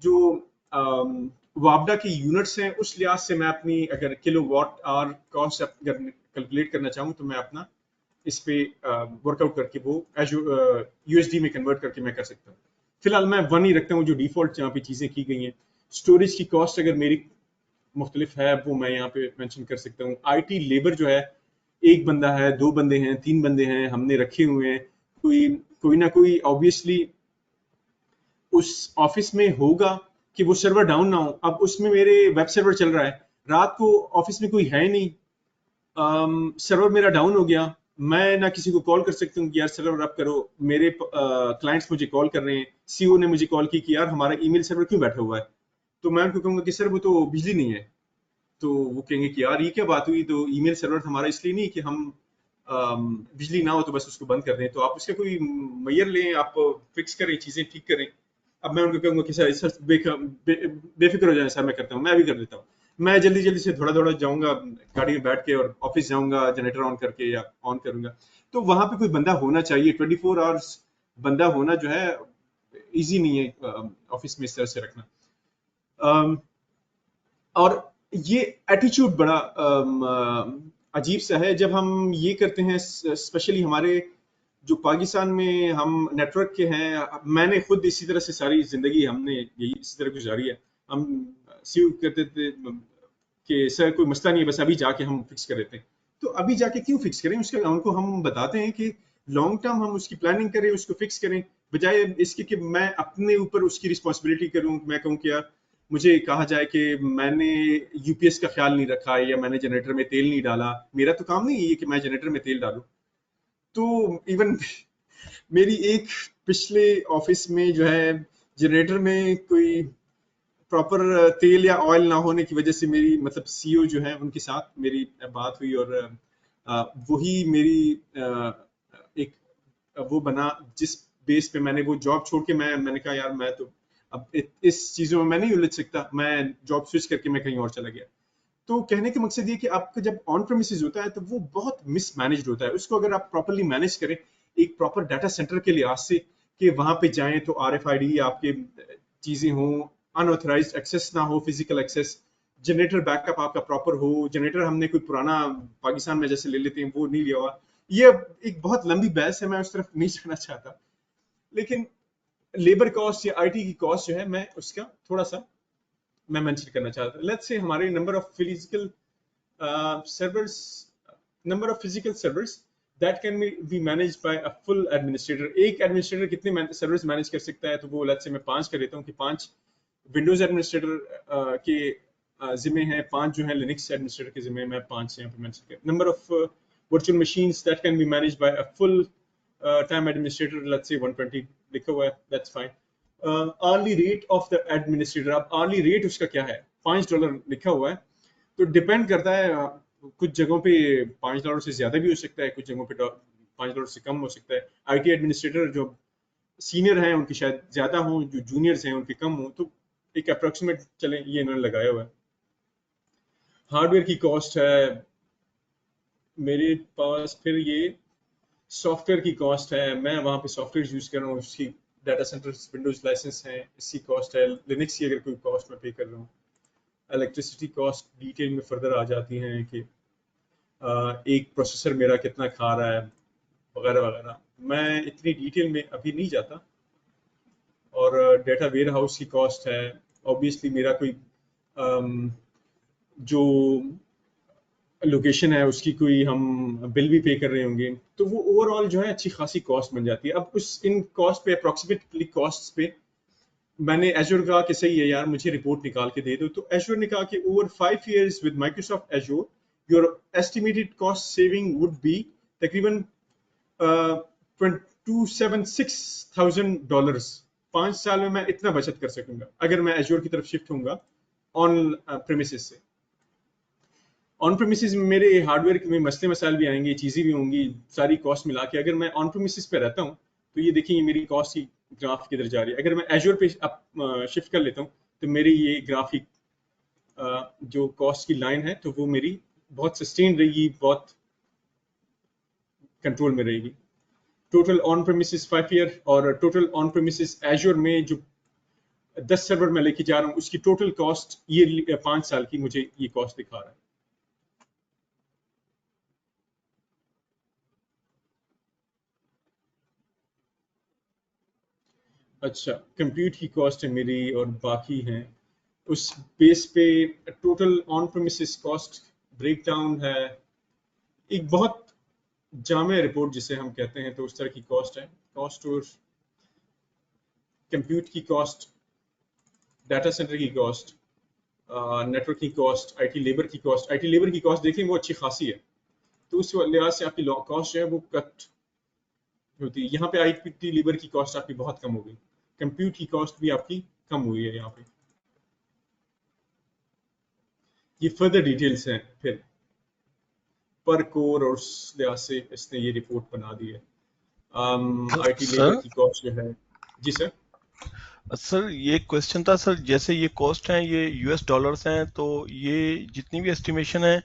जो वापडा की यूनिट्स हैं उस लिहाज से मैं अपनी अगर किलो वाट आवर कॉस्ट अगर कैलकुलेट करना चाहूँ तो मैं अपना इस पे वर्कआउट करके वो यूएसडी में कन्वर्ट करके मैं कर सकता हूँ। फिलहाल मैं 1 ही रखता हूँ जो डिफॉल्ट यहाँ पे चीज़ें की गई हैं। स्टोरेज की कॉस्ट अगर मेरी मुख्तलिफ है वो मैं यहाँ पे मेंशन कर सकता हूँ। आईटी लेबर जो है, एक बंदा है, 2 बंदे हैं, 3 बंदे हैं, हमने रखे हुए हैं, कोई कोई ना कोई ऑब्वियसली उस ऑफिस में होगा कि वो सर्वर डाउन ना हो। अब उसमें मेरे वेब सर्वर चल रहा है, रात को ऑफिस में कोई है नहीं, सर्वर मेरा डाउन हो गया, मैं ना किसी को कॉल कर सकता हूँ कि यार सर्वर अप करो, मेरे क्लाइंट्स मुझे कॉल कर रहे हैं, सीईओ ने मुझे कॉल की कि यार हमारा ईमेल सर्वर क्यों बैठा हुआ है, तो मैं उनको कहूंगा कि सर वो तो बिजली नहीं है। तो वो कहेंगे कि यार ये क्या बात हुई, तो ईमेल सर्वर हमारा इसलिए नहीं कि हम बिजली ना हो तो बस उसको बंद कर दें, तो आप उसका कोई मैयर लें, आप फिक्स करें, चीजें ठीक करें। अब मैं उनको कहूंगा कि सर बेफिक्र हो जाए सर, मैं करता हूँ, मैं अभी कर देता हूँ। मैं जल्दी जल्दी से थोड़ा थोड़ा जाऊंगा गाड़ी में बैठ के और ऑफिस जाऊंगा, जनरेटर ऑन करके या ऑन करूंगा। तो वहां पे कोई बंदा होना चाहिए, 24 आवर्स बंदा होना जो है इजी नहीं है ऑफिस में इस तरह से रखना। अम, और ये एटीट्यूड बड़ा अजीब सा है जब हम ये करते हैं, स्पेशली हमारे जो पाकिस्तान में हम नेटवर्क के हैं। मैंने खुद इसी तरह से सारी जिंदगी हमने यही इसी तरह गुजारी है। हम सीव करते थे कि सर कोई मसला नहीं है, बस अभी जाके हम फिक्स कर लेते हैं। तो अभी जाके क्यों फिक्स करें, उसके उनको हम बताते हैं कि लॉन्ग टर्म हम उसकी प्लानिंग करें, उसको फिक्स करें, बजाय इसके कि मैं अपने ऊपर उसकी रिस्पॉन्सिबिलिटी करूं। मैं कहूं कि यार मुझे कहा जाए कि मैंने यूपीएस का ख्याल नहीं रखा या मैंने जनरेटर में तेल नहीं डाला। मेरा तो काम नहीं है ये कि मैं जनरेटर में तेल डालूं। तो इवन मेरी एक पिछले ऑफिस में जो है जनरेटर में कोई प्रॉपर तेल या ऑयल ना होने की वजह से मेरी मतलब सीईओ जो है उनके साथ मेरी बात हुई, और वही मेरी एक वो बना जिस बेस पे मैंने वो जॉब छोड़ के मैंने कहा यार मैं तो अब इस चीजों में मैं नहीं उलझ सकता, मैं जॉब स्विच करके मैं कहीं और चला गया। तो कहने का मकसद ये कि आपका जब ऑन प्रेमिसेस होता है तो वो बहुत मिसमैनेज्ड होता है। उसको अगर आप प्रॉपर्ली मैनेज करें एक प्रॉपर डाटा सेंटर के लिहाज से, कि वहां पे जाएं तो आरएफआईडी आपके चीजें हों, अनऑथराइज्ड एक्सेस ना हो, फिजिकल एक्सेस, जनरेटर बैकअप आपका प्रॉपर हो। जनरेटर हमने कोई पुराना पाकिस्तान में जैसे ले लेते हैं वो नहीं लिया हुआ। ये एक बहुत लंबी बहस है, मैं उस तरफ नहीं जाना चाहता। लेकिन लेबर कॉस्ट या आईटी की कॉस्ट जो है मैं उसका थोड़ा सा मैं मेंशन करना चाहता हूँ। लेट्स से हमारे number of physical servers, number of physical servers that can be managed by a full administrator। एक एडमिनिस्ट्रेटर कितने सर्विस मैनेज कर सकता है, तो वो लेट्स से मैं 5 कर देता हूँ कि 5 विंडोज एडमिनिस्ट्रेटर के जिम्मे हैं, 5 जो है लिनक्स एडमिनिस्ट्रेटर के जिम्मे, मैं 5 यहाँ पे मेंशन कर। Number of virtual machines that can be managed by a full time administrator, let's say 120 लिखा हुआ है, that's fine. Hourly rate of the administrator, अब आर्ली रेट उसका क्या है, $5 लिखा हुआ है। तो डिपेंड करता है, कुछ जगहों पे $5 से ज्यादा भी हो सकता है, कुछ जगहों पे $5 से कम हो सकता है। आईटी एडमिनिस्ट्रेटर जो सीनियर हैं उनकी शायद ज्यादा हो, जो जूनियर्स हैं उनके कम हो। तो एक अप्रोक्सीमेट चलें ये इन्होंने लगाया हुआ है। हार्डवेयर की कॉस्ट है मेरे पास, फिर ये सॉफ्टवेयर की कॉस्ट है, मैं वहाँ पे सॉफ्टवेयर यूज कर रहा हूँ, उसकी डाटा सेंटर विंडोज लाइसेंस है, इसकी कॉस्ट है। लिनक्स की अगर कोई कॉस्ट मैं पे कर रहा हूँ। इलेक्ट्रिसिटी कॉस्ट डिटेल में फर्दर आ जाती हैं कि एक प्रोसेसर मेरा कितना खा रहा है वगैरह वगैरह, मैं इतनी डिटेल में अभी नहीं जाता। और डेटा वेयर हाउस की कॉस्ट है, ऑब्वियसली मेरा कोई जो लोकेशन है उसकी कोई हम बिल भी पे कर रहे होंगे, तो वो ओवरऑल जो है अच्छी खासी कॉस्ट बन जाती है। अब उस इन कॉस्ट पे अप्रोक्सीमेटली कॉस्ट पे मैंने एजूर कहा कि सही है यार मुझे रिपोर्ट निकाल के दे दो, तो एजूर ने कहा कि over 5 years with Microsoft Azure your estimated cost saving would be तकरीबन $276,000। 5 साल में मैं इतना बचत कर सकूंगा अगर मैं एजूर की तरफ शिफ्ट होऊंगा ऑन प्रेमिसेस से। ऑन प्रेमिसेस में मेरे हार्डवेयर में मसले मसाइल भी आएंगे, चीज़ें भी होंगी, सारी कॉस्ट मिला के अगर मैं ऑन प्रेमिसेस पे रहता हूँ तो ये देखिए मेरी कॉस्ट की ग्राफ किधर जा रही है। अगर मैं एजूर पे शिफ्ट कर लेता हूँ तो मेरी ये ग्राफिक जो कॉस्ट की लाइन है तो वो मेरी बहुत सस्टेन रहेगी, बहुत कंट्रोल में रहेगी। टोटल ऑन प्रेमिसेस 5 ईयर और टोटल ऑन प्रेमिसेस एजूर में जो 10 सर्वर मैं लेके जा रहा हूँ उसकी टोटल कॉस्ट ये 5 साल की मुझे ये कॉस्ट दिखा रहा है। अच्छा, कंप्यूट की कॉस्ट है मेरी और बाकी हैं उस बेस पे total on premises cost break down है। एक बहुत जामे रिपोर्ट जिसे हम कहते हैं तो उस तरह की कॉस्ट है। कॉस्ट और कंप्यूट की कॉस्ट, डाटा सेंटर की कॉस्ट, नेटवर्क की कॉस्ट, आईटी लेबर की कॉस्ट। आईटी लेबर की कॉस्ट देखें वो अच्छी खासी है, तो उस लिहाज से आपकी कॉस्ट जो है वो कट होती है। यहाँ पे आईटी लेबर की कॉस्ट आपकी बहुत कम हो गई, कंप्यूट की कॉस्ट भी आपकी कम हुई है यहाँ पे। ये फर्दर डिटेल्स हैं फिर पर कोर, और उस लिहाज से इसने ये रिपोर्ट बना दी है। आईटी लेबर सर की कॉस्ट जो है। जी सर। सर ये क्वेश्चन था सर, जैसे ये कॉस्ट हैं ये यूएस डॉलर्स हैं, तो ये जितनी भी एस्टिमेशन है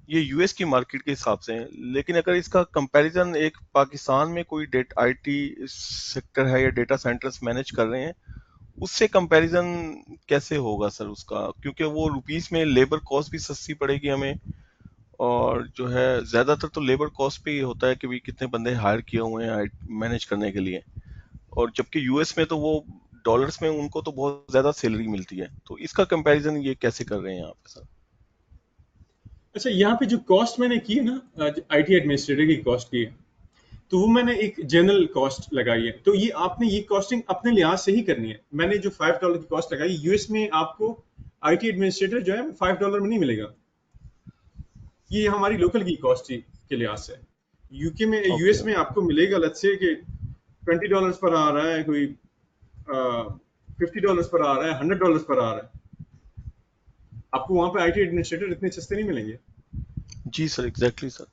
ये यूएस की मार्केट के हिसाब से है, लेकिन अगर इसका कंपैरिजन एक पाकिस्तान में कोई डेट आईटी सेक्टर है या डेटा सेंटर्स मैनेज कर रहे हैं उससे कंपैरिजन कैसे होगा सर उसका, क्योंकि वो रुपीस में लेबर कॉस्ट भी सस्ती पड़ेगी हमें, और जो है ज्यादातर तो लेबर कॉस्ट पे ही होता है कि भाई कितने बंदे हायर किए हुए हैं मैनेज करने के लिए, और जबकि यूएस में तो वो डॉलर्स में उनको तो बहुत ज्यादा सैलरी मिलती है, तो इसका कंपैरिजन ये कैसे कर रहे हैं यहाँ पे सर? अच्छा, यहाँ पे जो कॉस्ट मैंने की है ना, आईटी एडमिनिस्ट्रेटर की कॉस्ट की है, तो वो मैंने एक जनरल कॉस्ट लगाई है। तो ये आपने ये कॉस्टिंग अपने लिहाज से ही करनी है। मैंने जो $5 की कॉस्ट लगाई, यूएस में आपको आईटी एडमिनिस्ट्रेटर जो है $5 में नहीं मिलेगा। ये हमारी लोकल की कॉस्ट के लिहाज से। यूके में, ओके यूएस में ओके। आपको मिलेगा, लेट्स से कि $20 पर आ रहा है, कोई $50 पर आ रहा है, $100 पर आ रहा है। आपको वहां पे आईटी एडमिनिस्ट्रेटर इतने सस्ते नहीं मिलेंगे। जी सर, एग्जैक्टली सर।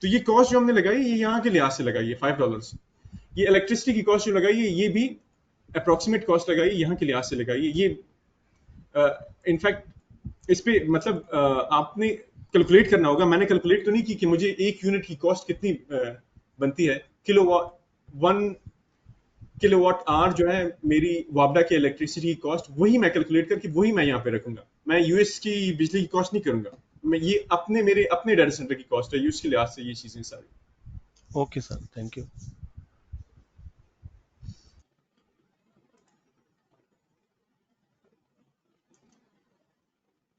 तो ये कॉस्ट जो हमने लगाई, ये यहाँ के लिहाज से लगाई है $5। ये इलेक्ट्रिसिटी की कॉस्ट जो लगाई है, ये भी अप्रोक्सीमेट कॉस्ट लगाई है, यहाँ के लिहाज से लगाई है। ये इनफैक्ट इस पे मतलब आपने कैलकुलेट करना होगा। मैंने कैलकुलेट तो नहीं की कि मुझे एक यूनिट की कॉस्ट कितनी बनती है। किलोवाट 1 किलोवाट आवर जो है मेरी वापडा की इलेक्ट्रिसिटी की कॉस्ट, वही मैं कैलकुलेट करके वही मैं यहाँ पे रखूंगा। मैं यूएस की बिजली की कॉस्ट नहीं करूंगा। मैं ये अपने मेरे अपने डाटा सेंटर की कॉस्ट है, यूएस के लिहाज से ये चीजें सारी। Okay sir, thank you.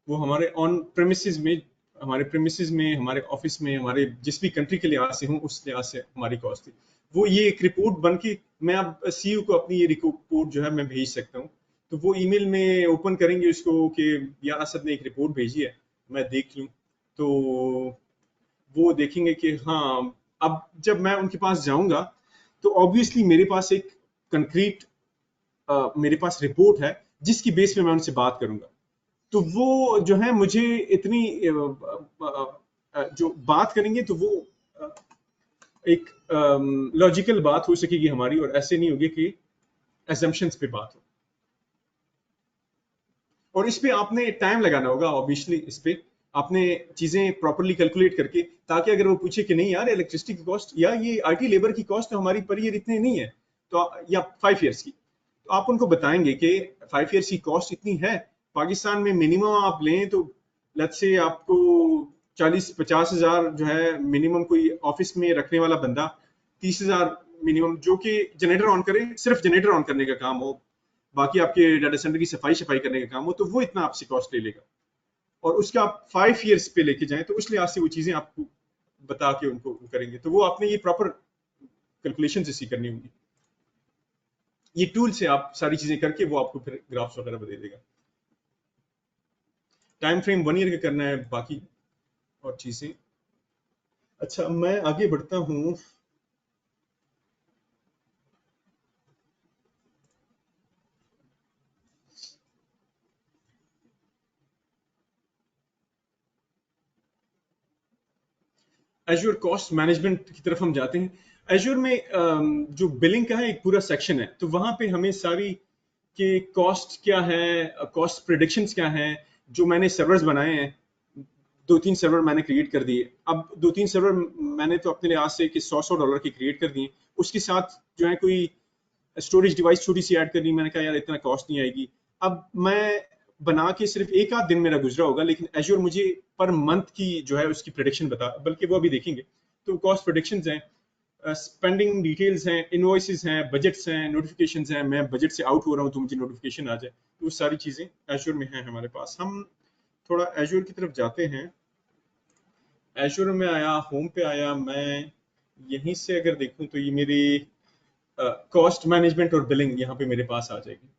वो हमारे ऑन प्रेमिसेस में, हमारे प्रेमिसेस में, हमारे ऑफिस में, हमारे जिस भी कंट्री के लिहाज से हूँ उस लिहाज से हमारी कॉस्ट थी। वो ये एक रिपोर्ट बन के, मैं अब सीईओ को अपनी ये रिपोर्ट जो है मैं भेज सकता हूँ। तो वो ईमेल में ओपन करेंगे उसको कि यार असद ने एक रिपोर्ट भेजी है, मैं देख लूँ। तो वो देखेंगे कि हाँ, अब जब मैं उनके पास जाऊंगा तो ऑब्वियसली मेरे पास एक कंक्रीट मेरे पास रिपोर्ट है जिसकी बेस पे मैं उनसे बात करूंगा। तो वो जो है मुझे इतनी जो बात करेंगे तो वो अ, एक लॉजिकल बात हो सकेगी हमारी, और ऐसे नहीं होगी कि एजम्पशंस पे बात हो। और इस पे आपने टाइम लगाना होगा ऑब्वियसली। इस पे आपने चीजें प्रॉपरली कैलकुलेट करके, ताकि अगर वो पूछे कि नहीं यार इलेक्ट्रिसिटी की कॉस्ट या ये आईटी लेबर की कॉस्ट तो हमारी पर ईयर इतनी नहीं है, तो या 5 ईयर्स की, तो आप उनको बताएंगे कि 5 ईयर्स की कॉस्ट इतनी है। पाकिस्तान में मिनिमम आप लें तो लेट्स से आपको 40-50 हज़ार जो है मिनिमम, कोई ऑफिस में रखने वाला बंदा 30 हज़ार मिनिमम, जो कि जनरेटर ऑन करे, सिर्फ जनरेटर ऑन करने का काम हो, बाकी आपके डाटा सेंटर की सफाई सफाई करने का काम हो, तो वो इतना आपसे कॉस्ट ले लेगा। और उसका आप 5 ईयर्स पे लेके जाएं तो उस लिहाज से वो चीजें आपको बता के उनको करेंगे, तो वो आपने ये प्रॉपर कैलकुलेशन इसी करनी होंगी। ये टूल से आप सारी चीजें करके वो आपको फिर ग्राफ्स वगैरह दे देगा। टाइम फ्रेम 1 ईयर का करना है, बाकी और चीजें। अच्छा, मैं आगे बढ़ता हूँ। एज्योर कॉस्ट मैनेजमेंट की तरफ हम जाते हैं। एज्योर में जो बिलिंग का है एक पूरा सेक्शन है, तो वहां पे हमें सारी के कॉस्ट क्या है, कॉस्ट प्रिडिक्शंस क्या है, जो मैंने सर्वर्स बनाए हैं, 2-3 सर्वर मैंने क्रिएट कर दिए। अब 2-3 सर्वर मैंने तो अपने लिहाज से कि $100 के क्रिएट कर दिए। उसके साथ जो है कोई स्टोरेज डिवाइस छोटी सी ऐड करनी, मैंने कहा यार इतना कॉस्ट नहीं आएगी। अब मैं बना के सिर्फ एक आध दिन मेरा गुजरा होगा, लेकिन एज्योर मुझे पर मंथ की जो है उसकी प्रोडिक्शन बता, बल्कि वो अभी देखेंगे। तो कॉस्ट प्रोडिक्शंस हैं, स्पेंडिंग डिटेल्स हैं, इनवॉइसेस हैं, बजट्स हैं, नोटिफिकेशंस हैं, मैं बजट से आउट हो रहा हूँ तो मुझे नोटिफिकेशन आ जाए, तो वो सारी चीजें एज्योर में हैं हमारे पास। हम थोड़ा एज्योर की तरफ जाते हैं। एज्योर में आया, होम पे आया मैं, यहीं से अगर देखूं तो ये मेरी कॉस्ट मैनेजमेंट और बिलिंग यहाँ पे मेरे पास आ जाएगी।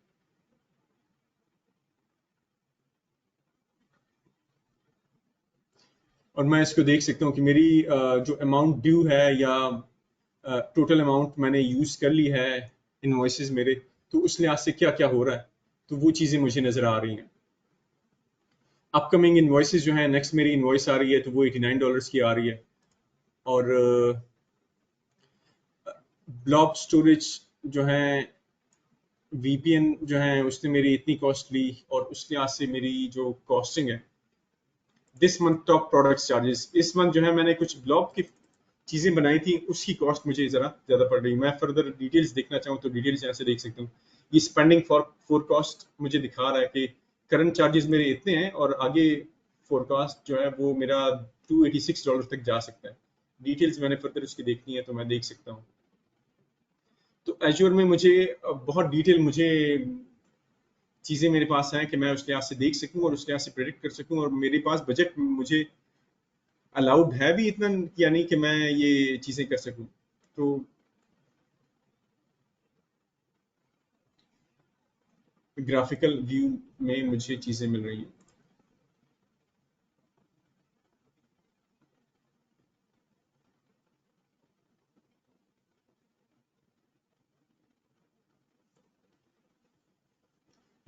और मैं इसको देख सकता हूँ कि मेरी जो अमाउंट ड्यू है, या टोटल अमाउंट मैंने यूज कर ली है इनवॉइसेस मेरे, तो उस लिहाज से क्या क्या हो रहा है, तो वो चीजें मुझे नजर आ रही हैं। अपकमिंग इनवॉइसेस जो है, नेक्स्ट मेरी इनवॉइस आ रही है तो वो $89 की आ रही है। और ब्लॉक स्टोरेज जो है, वीपीएन जो है, उसने मेरी इतनी कॉस्ट ली, और उस लिहाज से मेरी जो कॉस्टिंग है, this month top products charges, इस मंथ जो है मैंने कुछ ब्लॉक की चीज़ें बनाई थी उसकी कॉस्ट मुझे ज़रा ज़्यादा पड़ रही। मैं फर्दर डिटेल्स देखना चाहूँ तो डिटेल्स यहाँ से देख सकता हूँ। ये स्पेंडिंग फॉर फोरकास्ट मुझे दिखा रहा है कि करंट चार्जेस मेरे इतने हैं और आगे फोरकास्ट जो है वो मेरा $286 तक जा सकता है। डिटेल्स मैंने फर्दर उसकी देखनी है तो मैं देख सकता हूँ। तो एज्योर में मुझे बहुत डिटेल मुझे चीज़ें मेरे पास हैं कि मैं उसके यहाँ से देख सकूँ और उसके यहाँ से प्रेडिक्ट कर सकूँ, और मेरे पास बजट मुझे अलाउड है भी इतना, यानी कि मैं ये चीज़ें कर सकूँ। तो ग्राफिकल व्यू में मुझे चीज़ें मिल रही हैं।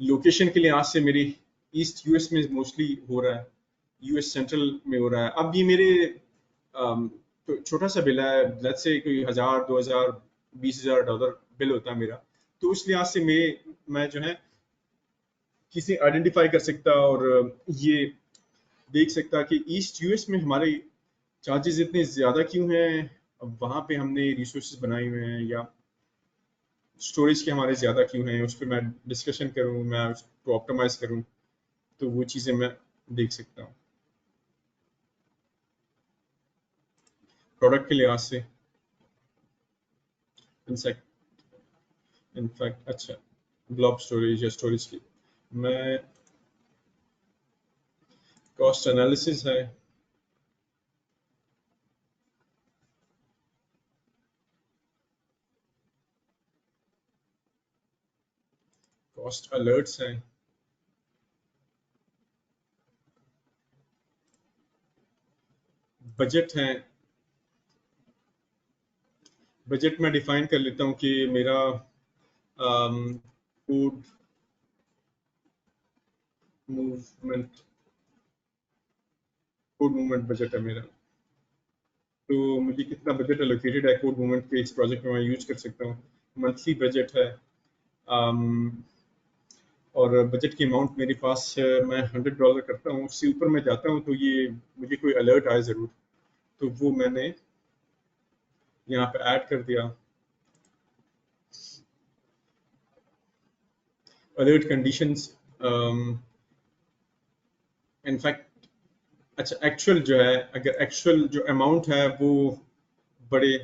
लोकेशन के लिहाज से मेरी ईस्ट यूएस में मोस्टली हो रहा है, यूएस सेंट्रल में हो रहा है। अब ये मेरे तो छोटा सा बिल है, लेट्स से कोई 1000 2000 $20,000 बिल होता है मेरा, तो उस लिहाज से मैं जो है किसे आइडेंटिफाई कर सकता और ये देख सकता कि ईस्ट यूएस में हमारे चार्जेस इतने ज़्यादा क्यों हैं। अब वहाँ पे हमने रिसोर्सेज बनाए हुए हैं या स्टोरेज के हमारे ज़्यादा क्यों हैं, उस पर मैं डिस्कशन करूँ, मैं उसको ऑप्टिमाइज़ करूँ, तो वो चीज़ें मैं देख सकता हूँ प्रोडक्ट के लिहाज से। इनफैक्ट इनफैक्ट अच्छा, ब्लॉब स्टोरेज या स्टोरेज की मैं कॉस्ट एनालिसिस है, कॉस्ट अलर्ट्स हैं, बजट हैं। बजट में डिफाइन कर लेता हूँ कि मेरा food movement food movement budget है मेरा। तो मुझे कितना बजट एलोकेटेड है कोड मूवमेंट के इस प्रोजेक्ट में मैं यूज कर सकता हूँ। मंथली बजट है, um, और बजट की अमाउंट मेरे पास मैं $100 करता हूँ, उससे ऊपर मैं जाता हूँ तो ये मुझे कोई अलर्ट आए ज़रूर, तो वो मैंने यहाँ पे ऐड कर दिया। अलर्ट कंडीशंस, इनफैक्ट अच्छा एक्चुअल जो है, अगर एक्चुअल जो अमाउंट है वो बड़े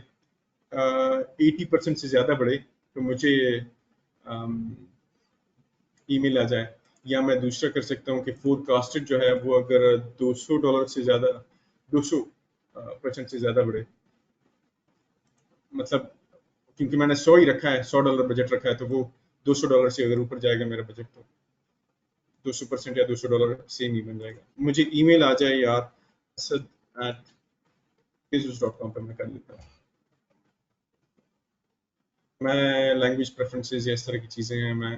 80% से ज़्यादा बढ़े तो मुझे ईमेल आ जाए। या मैं दूसरा कर सकता हूँ कि फोरकास्टेड जो है वो अगर $200 से ज़्यादा 200% से ज़्यादा बढ़े, मतलब क्योंकि मैंने 100 ही रखा है, $100 बजट रखा है, तो वो $200 से अगर ऊपर जाएगा मेरा बजट तो 200% या $200 सेम ही बन जाएगा। मुझे ईमेल आ जाए यार asad@asus.com पर मैं कर लेता हूँ। मैं लैंग्वेज प्रेफरेंसेस या इस तरह की चीज़ें हैं मैं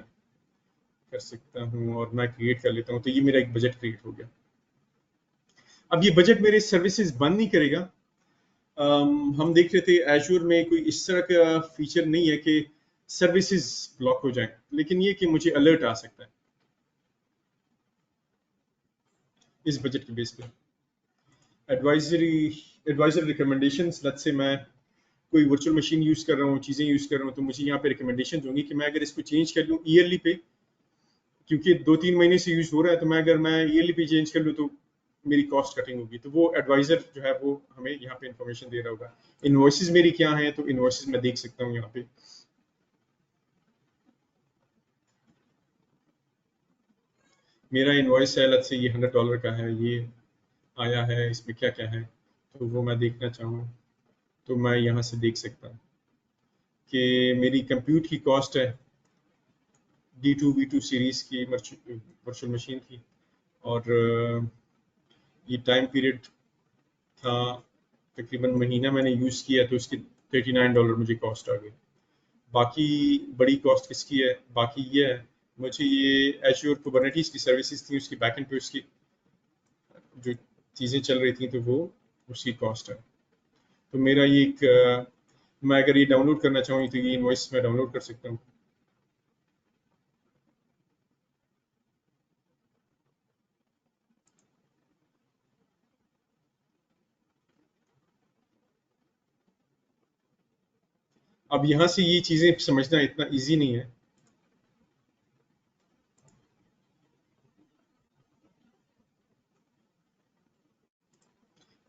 कर सकता हूँ और मैं क्रिएट कर लेता हूँ, तो ये मेरा एक बजट क्रिएट हो गया। अब ये बजट मेरे सर्विसेज बंद नहीं करेगा। हम देख रहे थे एजूर में कोई इस तरह का फीचर नहीं है कि सर्विसेज ब्लॉक हो जाए, लेकिन ये कि मुझे अलर्ट आ सकता है इस बजट के बेस पे। Advisory adviser recommendations, let's say मैं कोई वर्चुअल मशीन यूज कर रहा हूँ, चीजें यूज कर रहा हूँ, तो मुझे यहाँ पे रिकमेंडेशन होंगी कि मैं अगर इसको चेंज कर लूँ ईयरली पे, क्योंकि 2-3 महीने से यूज हो रहा है, तो मैं अगर मैं ईयरली पे चेंज कर लूँ तो मेरी कॉस्ट कटिंग होगी। तो वो एडवाइजर जो है वो हमें यहाँ पे इंफॉर्मेशन दे रहा होगा। इनवॉइसेस मेरी क्या है, तो इनवॉइसेस मैं देख सकता हूँ यहाँ पे। मेरा इनवॉइस है, लेट्स से ये $100 का है, ये आया है, इसमें क्या क्या है, तो वो मैं देखना चाहूँ तो मैं यहाँ से देख सकता हूँ कि मेरी कंप्यूट की कॉस्ट है D2V2 सीरीज की वर्चुअल मशीन की, और ये टाइम पीरियड था तकरीबन महीना मैंने यूज़ किया, तो उसकी $39 मुझे कॉस्ट आ गई। बाकी बड़ी कॉस्ट किसकी है, बाकी ये है मुझे ये एश्योर कुबरनेटीज की सर्विसेज थी, उसकी बैकएंड पे उसकी जो चीज़ें चल रही थी, तो वो उसकी कॉस्ट है। तो मेरा ये एक मैं अगर ये डाउनलोड करना चाहूँ तो ये इनवॉइस मैं डाउनलोड कर सकता हूँ। अब यहाँ से ये चीजें समझना इतना इजी नहीं है।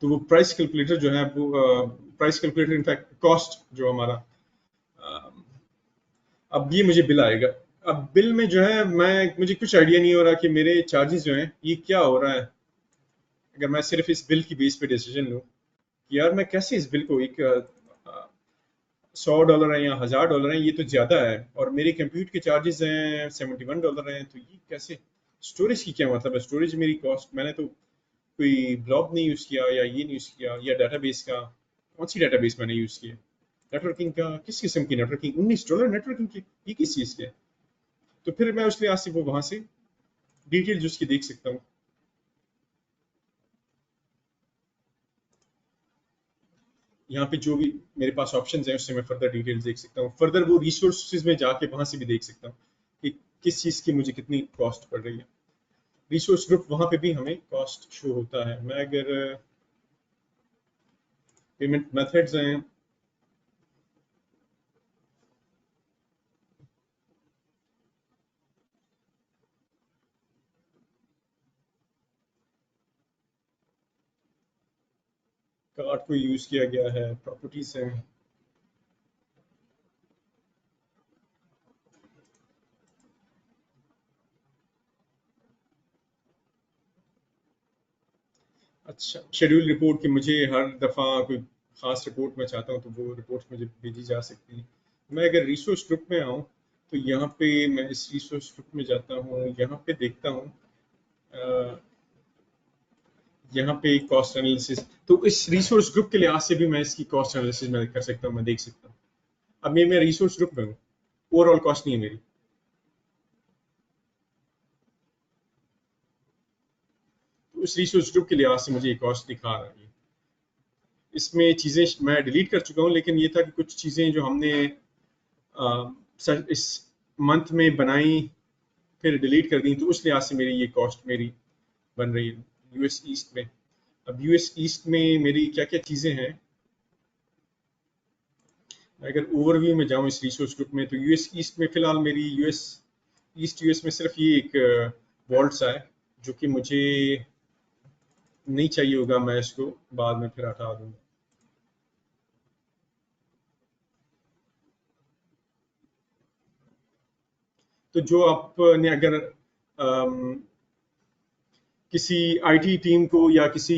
तो वो प्राइस कैलकुलेटर जो है वो प्राइस कैलकुलेटर इनफैक्ट कॉस्ट जो हमारा अ, अब ये मुझे बिल आएगा। अब बिल में जो है मैं मुझे कुछ आइडिया नहीं हो रहा कि मेरे चार्जेस जो हैं ये क्या हो रहा है। अगर मैं सिर्फ इस बिल की बेस पे डिसीजन लूं कि यार मैं कैसे इस बिल को एक $100 है या $1000 है, ये तो ज्यादा है, और मेरे कंप्यूट के चार्जेस हैं $71 हैं, तो ये कैसे। स्टोरेज की क्या मतलब है, स्टोरेज मेरी कॉस्ट, मैंने तो कोई ब्लॉब नहीं यूज किया या ये नहीं यूज किया या डेटाबेस का, कौन सी डेटाबेस मैंने यूज किया, नेटवर्किंग का किस किस्म की नेटवर्किंग, $19 नेटवर्किंग की, ये किस चीज के। तो फिर मैं उस लिहाज से वो वहां से डिटेल उसकी देख सकता हूँ। यहाँ पे जो भी मेरे पास ऑप्शंस हैं उससे मैं फर्दर डिटेल्स देख सकता हूँ, फर्दर वो रिसोर्सेज में जाके वहां से भी देख सकता हूँ कि किस चीज की मुझे कितनी कॉस्ट पड़ रही है। रिसोर्स ग्रुप वहां पे भी हमें कॉस्ट शो होता है। मैं अगर पेमेंट मेथड्स हैं, कार्ड को यूज किया गया है, प्रॉपर्टीज हैं। अच्छा, शेड्यूल रिपोर्ट की मुझे हर दफ़ा कोई ख़ास रिपोर्ट मैं चाहता हूँ तो वो रिपोर्ट मुझे भेजी जा सकती है। मैं अगर रिसोर्स ग्रुप में आऊँ तो यहाँ पे मैं इस रिसोर्स ग्रुप में जाता हूँ, यहाँ पे देखता हूँ अ, यहाँ पे कॉस्ट एनालिसिस, तो इस रिसोर्स ग्रुप के लिहाज से भी मैं इसकी कॉस्ट एनालिसिस मैं कर सकता हूँ, मैं देख सकता हूँ। अब मैं रिसोर्स ग्रुप में हूँ, ओवरऑल कॉस्ट नहीं है मेरी, तो उस रिसोर्स ग्रुप के लिहाज से मुझे ये कॉस्ट दिखा रहा है। इसमें चीज़ें मैं डिलीट कर चुका हूँ, लेकिन ये था कि कुछ चीज़ें जो हमने इस मंथ में बनाई फिर डिलीट कर दी, तो उस लिहाज से मेरी ये कॉस्ट मेरी बन रही है यूएस ईस्ट में। अब यूएस ईस्ट में मेरी क्या क्या चीज़ें हैं, अगर ओवरव्यू में जाऊं इस रिसोर्स ग्रुप में, तो यूएस ईस्ट में फिलहाल मेरी यूएस में सिर्फ ये एक वॉल्ट सा है जो कि मुझे नहीं चाहिए होगा, मैं इसको बाद में फिर हटा दूंगा। तो जो आपने अगर अम, किसी आईटी टीम को या किसी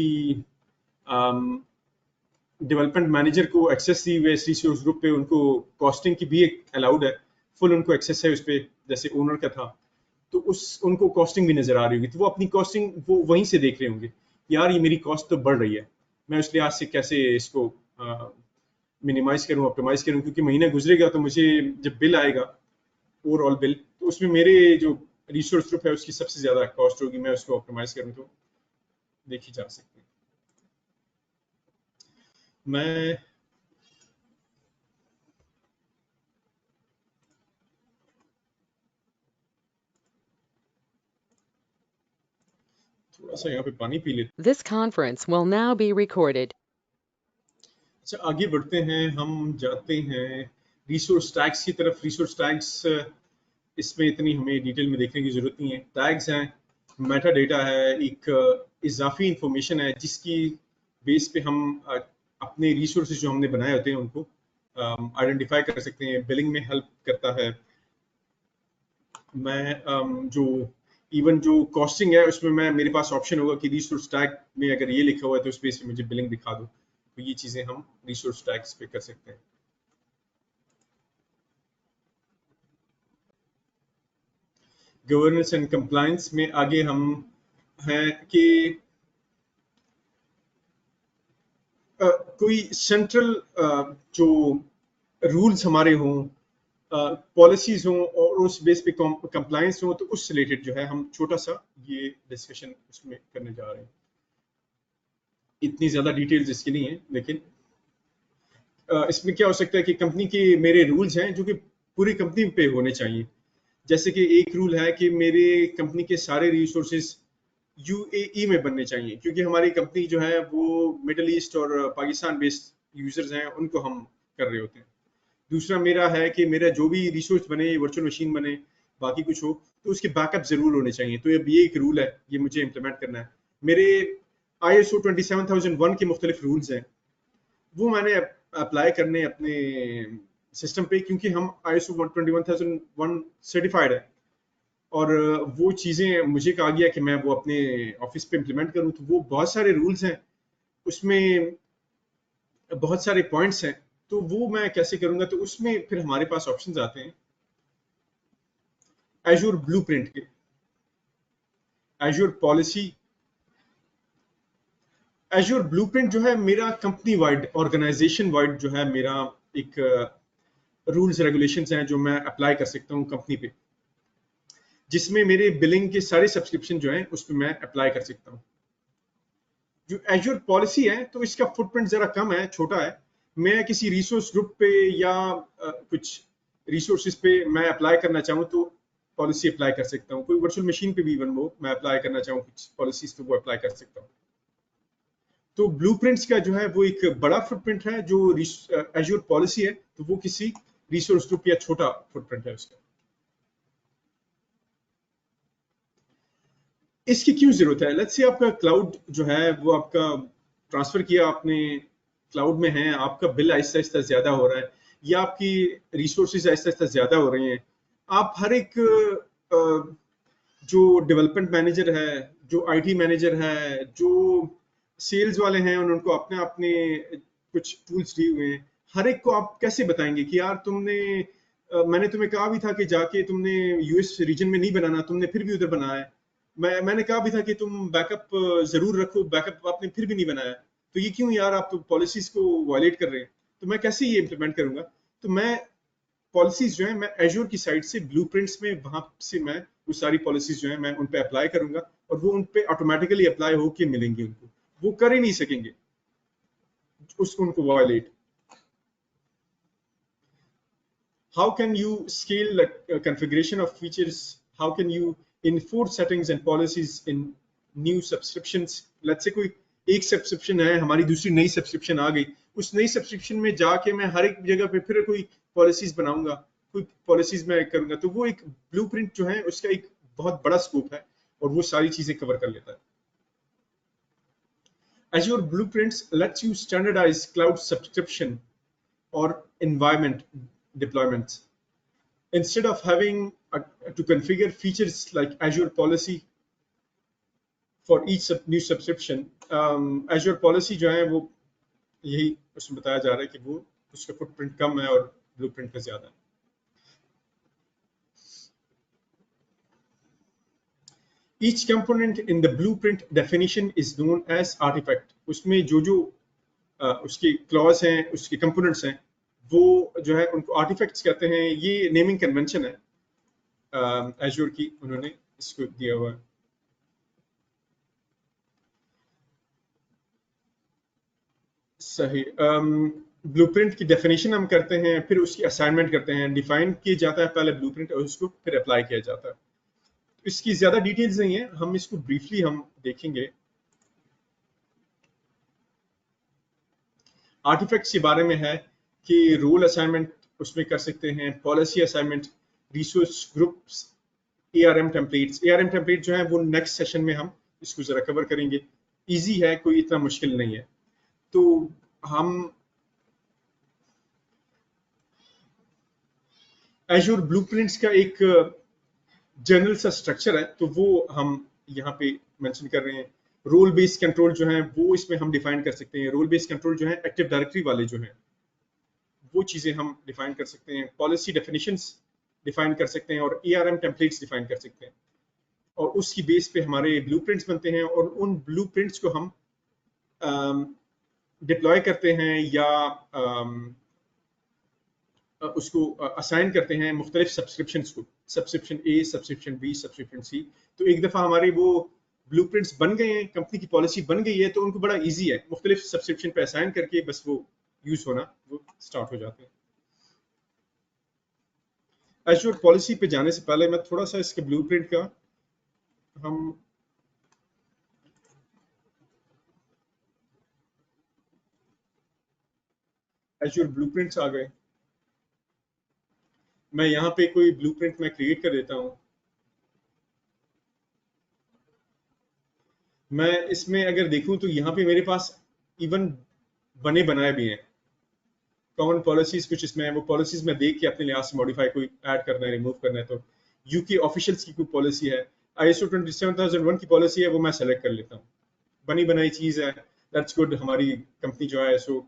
डेवलपमेंट मैनेजर को एक्सेस दी हुई रिसोर्स ग्रुप पे, उनको कॉस्टिंग की भी एक अलाउड है, फुल उनको एक्सेस है उस पे, जैसे ओनर का था, तो उस उनको कॉस्टिंग भी नजर आ रही होगी, तो वो अपनी कॉस्टिंग वो वहीं से देख रहे होंगे, यार ये मेरी कॉस्ट तो बढ़ रही है, मैं उस लिहाज से कैसे इसको मिनिमाइज करूं, ऑप्टिमाइज करूं, क्योंकि महीना गुजरेगा तो मुझे जब बिल आएगा, ओवरऑल बिल, तो उसमें मेरे जो रिसोर्स ग्रुप है उसकी सबसे ज्यादा कॉस्ट होगी, मैं उसको ऑप्टिमाइज करूं तो देखी जा सकती है। मैं थोड़ा सा यहाँ पे पानी पी लेता। This conference will now be recorded. अच्छा, आगे बढ़ते हैं, हम जाते हैं रिसोर्स टैग्स की तरफ। रिसोर्स टैग्स इसमें इतनी हमें डिटेल में देखने की जरूरत नहीं है। टैग्स हैं, मेटा डेटा है, एक इजाफी इंफॉर्मेशन है जिसकी बेस पे हम अपने रिसोर्सेज जो हमने बनाए होते हैं उनको आइडेंटिफाई कर सकते हैं, बिलिंग में हेल्प करता है। मैं जो इवन जो कॉस्टिंग है उसमें मैं मेरे पास ऑप्शन होगा कि रिसोर्स टैग में अगर ये लिखा हुआ है तो उस बेस पे मुझे बिलिंग दिखा दो, तो ये चीजें हम रिसोर्स टैग्स पे कर सकते हैं। गवर्नेंस एंड कंप्लायंस में आगे हम हैं कि कोई सेंट्रल जो रूल्स हमारे हों, पॉलिसीज हों और उस बेस पे कंप्लायंस हो, तो उस रिलेटेड जो है हम छोटा सा ये डिस्कशन उसमें करने जा रहे हैं। इतनी ज्यादा डिटेल्स इसकी नहीं है, लेकिन इसमें क्या हो सकता है कि कंपनी के मेरे रूल्स हैं जो कि पूरी कंपनी पे होने चाहिए। जैसे कि एक रूल है कि मेरे कंपनी के सारे रिसोर्सेज यूएई में बनने चाहिए, क्योंकि हमारी कंपनी जो है वो मिडल ईस्ट और पाकिस्तान बेस्ड यूजर्स हैं, उनको हम कर रहे होते हैं। दूसरा मेरा है कि मेरा जो भी रिसोर्स बने, वर्चुअल मशीन बने, बाकी कुछ हो, तो उसके बैकअप जरूर होने चाहिए। तो अब ये एक रूल है, ये मुझे इम्प्लीमेंट करना है। मेरे ISO 27001 के मुख्तलिफ रूल्स हैं, वो मैंने अप्लाई करने अपने सिस्टम पे, क्योंकि हम ISO 21001 सर्टिफाइड है। और वो चीज़ें मुझे कहा गया कि मैं वो अपने ऑफिस पे इम्प्लीमेंट करूँ। तो वो बहुत सारे रूल्स हैं, उसमें बहुत सारे पॉइंट्स हैं, तो वो मैं कैसे करूंगा? तो उसमें फिर हमारे पास ऑप्शंस आते हैं एजूर ब्लूप्रिंट के, एजूर पॉलिसी। एजूर ब्लूप्रिंट जो है मेरा कंपनी वाइड, ऑर्गेनाइजेशन वाइड जो है मेरा एक रूल्स रेगुलेशंस हैं जो मैं अप्लाई कर सकता हूँ कंपनी पे, जिसमें मेरे बिलिंग के सारे सब्सक्रिप्शन जो हैं उस पर मैं अप्लाई कर सकता हूँ। जो एजूर पॉलिसी है तो इसका फुटप्रिंट जरा कम है, छोटा है। मैं किसी रिसोर्स ग्रुप पे या कुछ रिसोर्सेज पे मैं अप्लाई करना चाहूँ तो पॉलिसी अप्लाई कर सकता हूँ। कोई वर्चुअल मशीन पे भी इवन वो मैं अप्लाई करना चाहूँ कुछ पॉलिसीज, तो वो अप्लाई कर सकता हूँ। तो ब्लूप्रिंट्स का जो है वो एक बड़ा फुटप्रिंट है, जो एजूर पॉलिसी है तो वो किसी रिसोर्स ग्रुप या छोटा फुटप्रिंट है उसका। इसकी क्यों जरूरत है? लेट्स से आपका क्लाउड जो है वो आपका ट्रांसफर किया आपने, क्लाउड में है, आपका बिल आहिस्ता आहिस्ता ज्यादा हो रहा है, या आपकी रिसोर्सेज आहिस्ता आहिस्ता ज्यादा हो रही हैं। आप हर एक जो डेवलपमेंट मैनेजर है, जो IT मैनेजर है, जो सेल्स वाले हैं, उनको अपने अपने कुछ टूल्स दिए हुए हैं। हर एक को आप कैसे बताएंगे कि यार तुमने मैंने तुम्हें कहा भी था कि जाके तुमने US रीजन में नहीं बनाना, तुमने फिर भी उधर बनाया है। मैंने कहा भी था कि तुम बैकअप जरूर रखो, बैकअप आपने फिर भी नहीं बनाया। तो ये क्यों यार, आप तो पॉलिसीज को वायलेट कर रहे हैं। तो मैं कैसे ये इम्प्लीमेंट करूंगा? तो मैं पॉलिसीज जो है मैं एजूर की साइड से ब्लूप्रिंट्स में, वहां से मैं वो सारी पॉलिसीज जो है मैं उन पे अप्लाई करूंगा, और वो उन पे ऑटोमेटिकली अप्लाई होके मिलेंगी उनको। वो कर ही नहीं सकेंगे उसको, उनको violet. How can you scale the configuration of features? How can you enforce settings and policies in new subscriptions? Let's say कोई एक सब्सक्रिप्शन है हमारी, दूसरी नई सब्सक्रिप्शन आ गई, उस नई सब्सक्रिप्शन में जाके मैं हर एक जगह पे फिर कोई पॉलिसीज बनाऊंगा, कोई पॉलिसीज मैं करूंगा। तो वो एक ब्लूप्रिंट जो है उसका एक बहुत बड़ा स्कोप है, और वो सारी चीजें कवर कर लेता है। Azure Blueprints lets you standardize cloud subscription or environment deployments. Instead of having to configure features like Azure Policy for each new subscription, Azure Policy जो है वो यही उसमें बताया जा रहा है कि वो उसका फुटप्रिंट कम है और ब्लूप्रिंट का ज्यादा है। Each component in the blueprint definition is known as artifact. उसमें जो उसकी क्लॉज हैं, उसके कंपोनेंट्स हैं, वो जो है उनको आर्टिफैक्ट्स कहते हैं। ये नेमिंग कन्वेंशन है एजूर की, उन्होंने इसको दिया हुआ है। सही। ब्लूप्रिंट की डेफिनेशन हम करते हैं, फिर उसकी असाइनमेंट करते हैं। डिफाइन किया जाता है पहले ब्लूप्रिंट, और उसको फिर अप्लाई किया जाता है। इसकी ज्यादा डिटेल्स नहीं है, हम इसको ब्रीफली हम देखेंगे। आर्टिफैक्ट्स के बारे में है कि रोल असाइनमेंट उसमें कर सकते हैं, policy assignment, resource groups, ARM templates. ARM template जो है वो नेक्स्ट सेशन में हम इसको जरा कवर करेंगे। इजी है, कोई इतना मुश्किल नहीं है। तो हम एजूर ब्लूप्रिंट्स का एक जनरल सा स्ट्रक्चर है, तो वो हम यहाँ पे मेंशन कर रहे हैं। रोल बेस्ड कंट्रोल जो है वो इसमें हम डिफाइन कर सकते हैं। रोल बेस्ड कंट्रोल जो है एक्टिव डायरेक्टरी वाले जो है वो चीजें हम डिफाइन कर सकते हैं। पॉलिसी डेफिनेशंस डिफाइन कर सकते हैं, और ARM टेम्पलेट्स डिफाइन कर सकते हैं, और उसकी बेस पे हमारे ब्लूप्रिंट्स बनते हैं, और उन ब्लूप्रिंट्स को हम डिप्लॉय करते हैं या उसको असाइन करते हैं मुख्तलिफ सब्सक्रिप्शंस को, subscription A, subscription B, subscription C। तो एक दफ़ा हमारे वो ब्लूप्रिंट्स बन गए हैं, कंपनी की पॉलिसी बन गई है, तो उनको बड़ा इजी है मुख्तलिफ सब्सक्रिप्शन पे असाइन करके बस वो यूज होना वो स्टार्ट हो जाते हैं। एजूर पॉलिसी पे जाने से पहले मैं थोड़ा सा इसके ब्लूप्रिंट का हम एजूर ब्लूप्रिंट्स आ गए। मैं यहाँ पे कोई ब्लूप्रिंट मैं क्रिएट कर देता हूँ। मैं इसमें अगर देखूं तो यहाँ पे मेरे पास इवन बने बनाए भी हैं कॉमन पॉलिसीज, कुछ इसमें है, वो पॉलिसीज मैं देख के अपने लिहाज से मॉडिफाई कोई ऐड करना है, रिमूव करना है, तो यूके ऑफिशियल्स की कोई पॉलिसी है, आईएसओ 27001 की पॉलिसी है, वो मैं सेलेक्ट कर लेता हूँ। बनी बनाई चीज है, दैट्स गुड। हमारी कंपनी जो है आईएसओ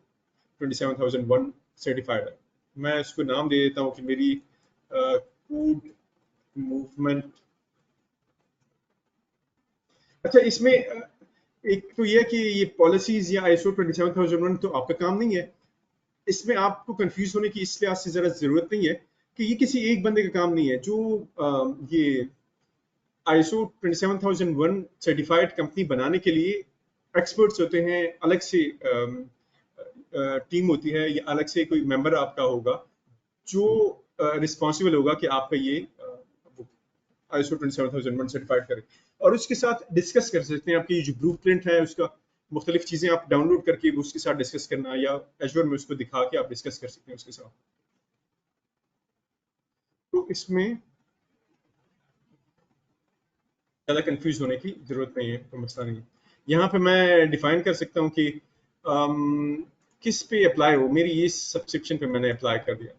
27001 सर्टिफाइड है। मैं उसको नाम दे देता हूँ कि मेरी कोड मूवमेंट। अच्छा, इसमें एक तो ये है कि ये पॉलिसीज या आईएसओ 27001 तो आपका काम नहीं है, इसमें आपको कंफ्यूज होने की इस लिहाज से जरा जरूरत नहीं है कि ये किसी एक बंदे का काम नहीं है। जो ये आईएसओ 27001 सर्टिफाइड कंपनी बनाने के लिए एक्सपर्ट्स होते हैं, अलग से टीम होती है, या अलग से कोई मेंबर आपका होगा जो रिस्पॉन्सिबल होगा कि आपका ये आईएसओ 27001 सर्टिफाइड करे, और उसके साथ डिस्कस कर सकते हैं। आपकी जो ब्लू प्रिंट है उसका मुख्तलिफ चीजें आप डाउनलोड करके उसके साथ डिस्कस करना, या एजूर में उसको दिखा के आप डिस्कस कर सकते हैं उसके साथ। तो इसमें ज़्यादा कंफ्यूज होने की जरूरत नहीं है, कोई मसला नहीं है। यहाँ पे मैं डिफाइन कर सकता हूँ कि किस पे अप्लाई हो। मेरी ये सब्सक्रिप्शन पे मैंने अप्लाई कर दिया।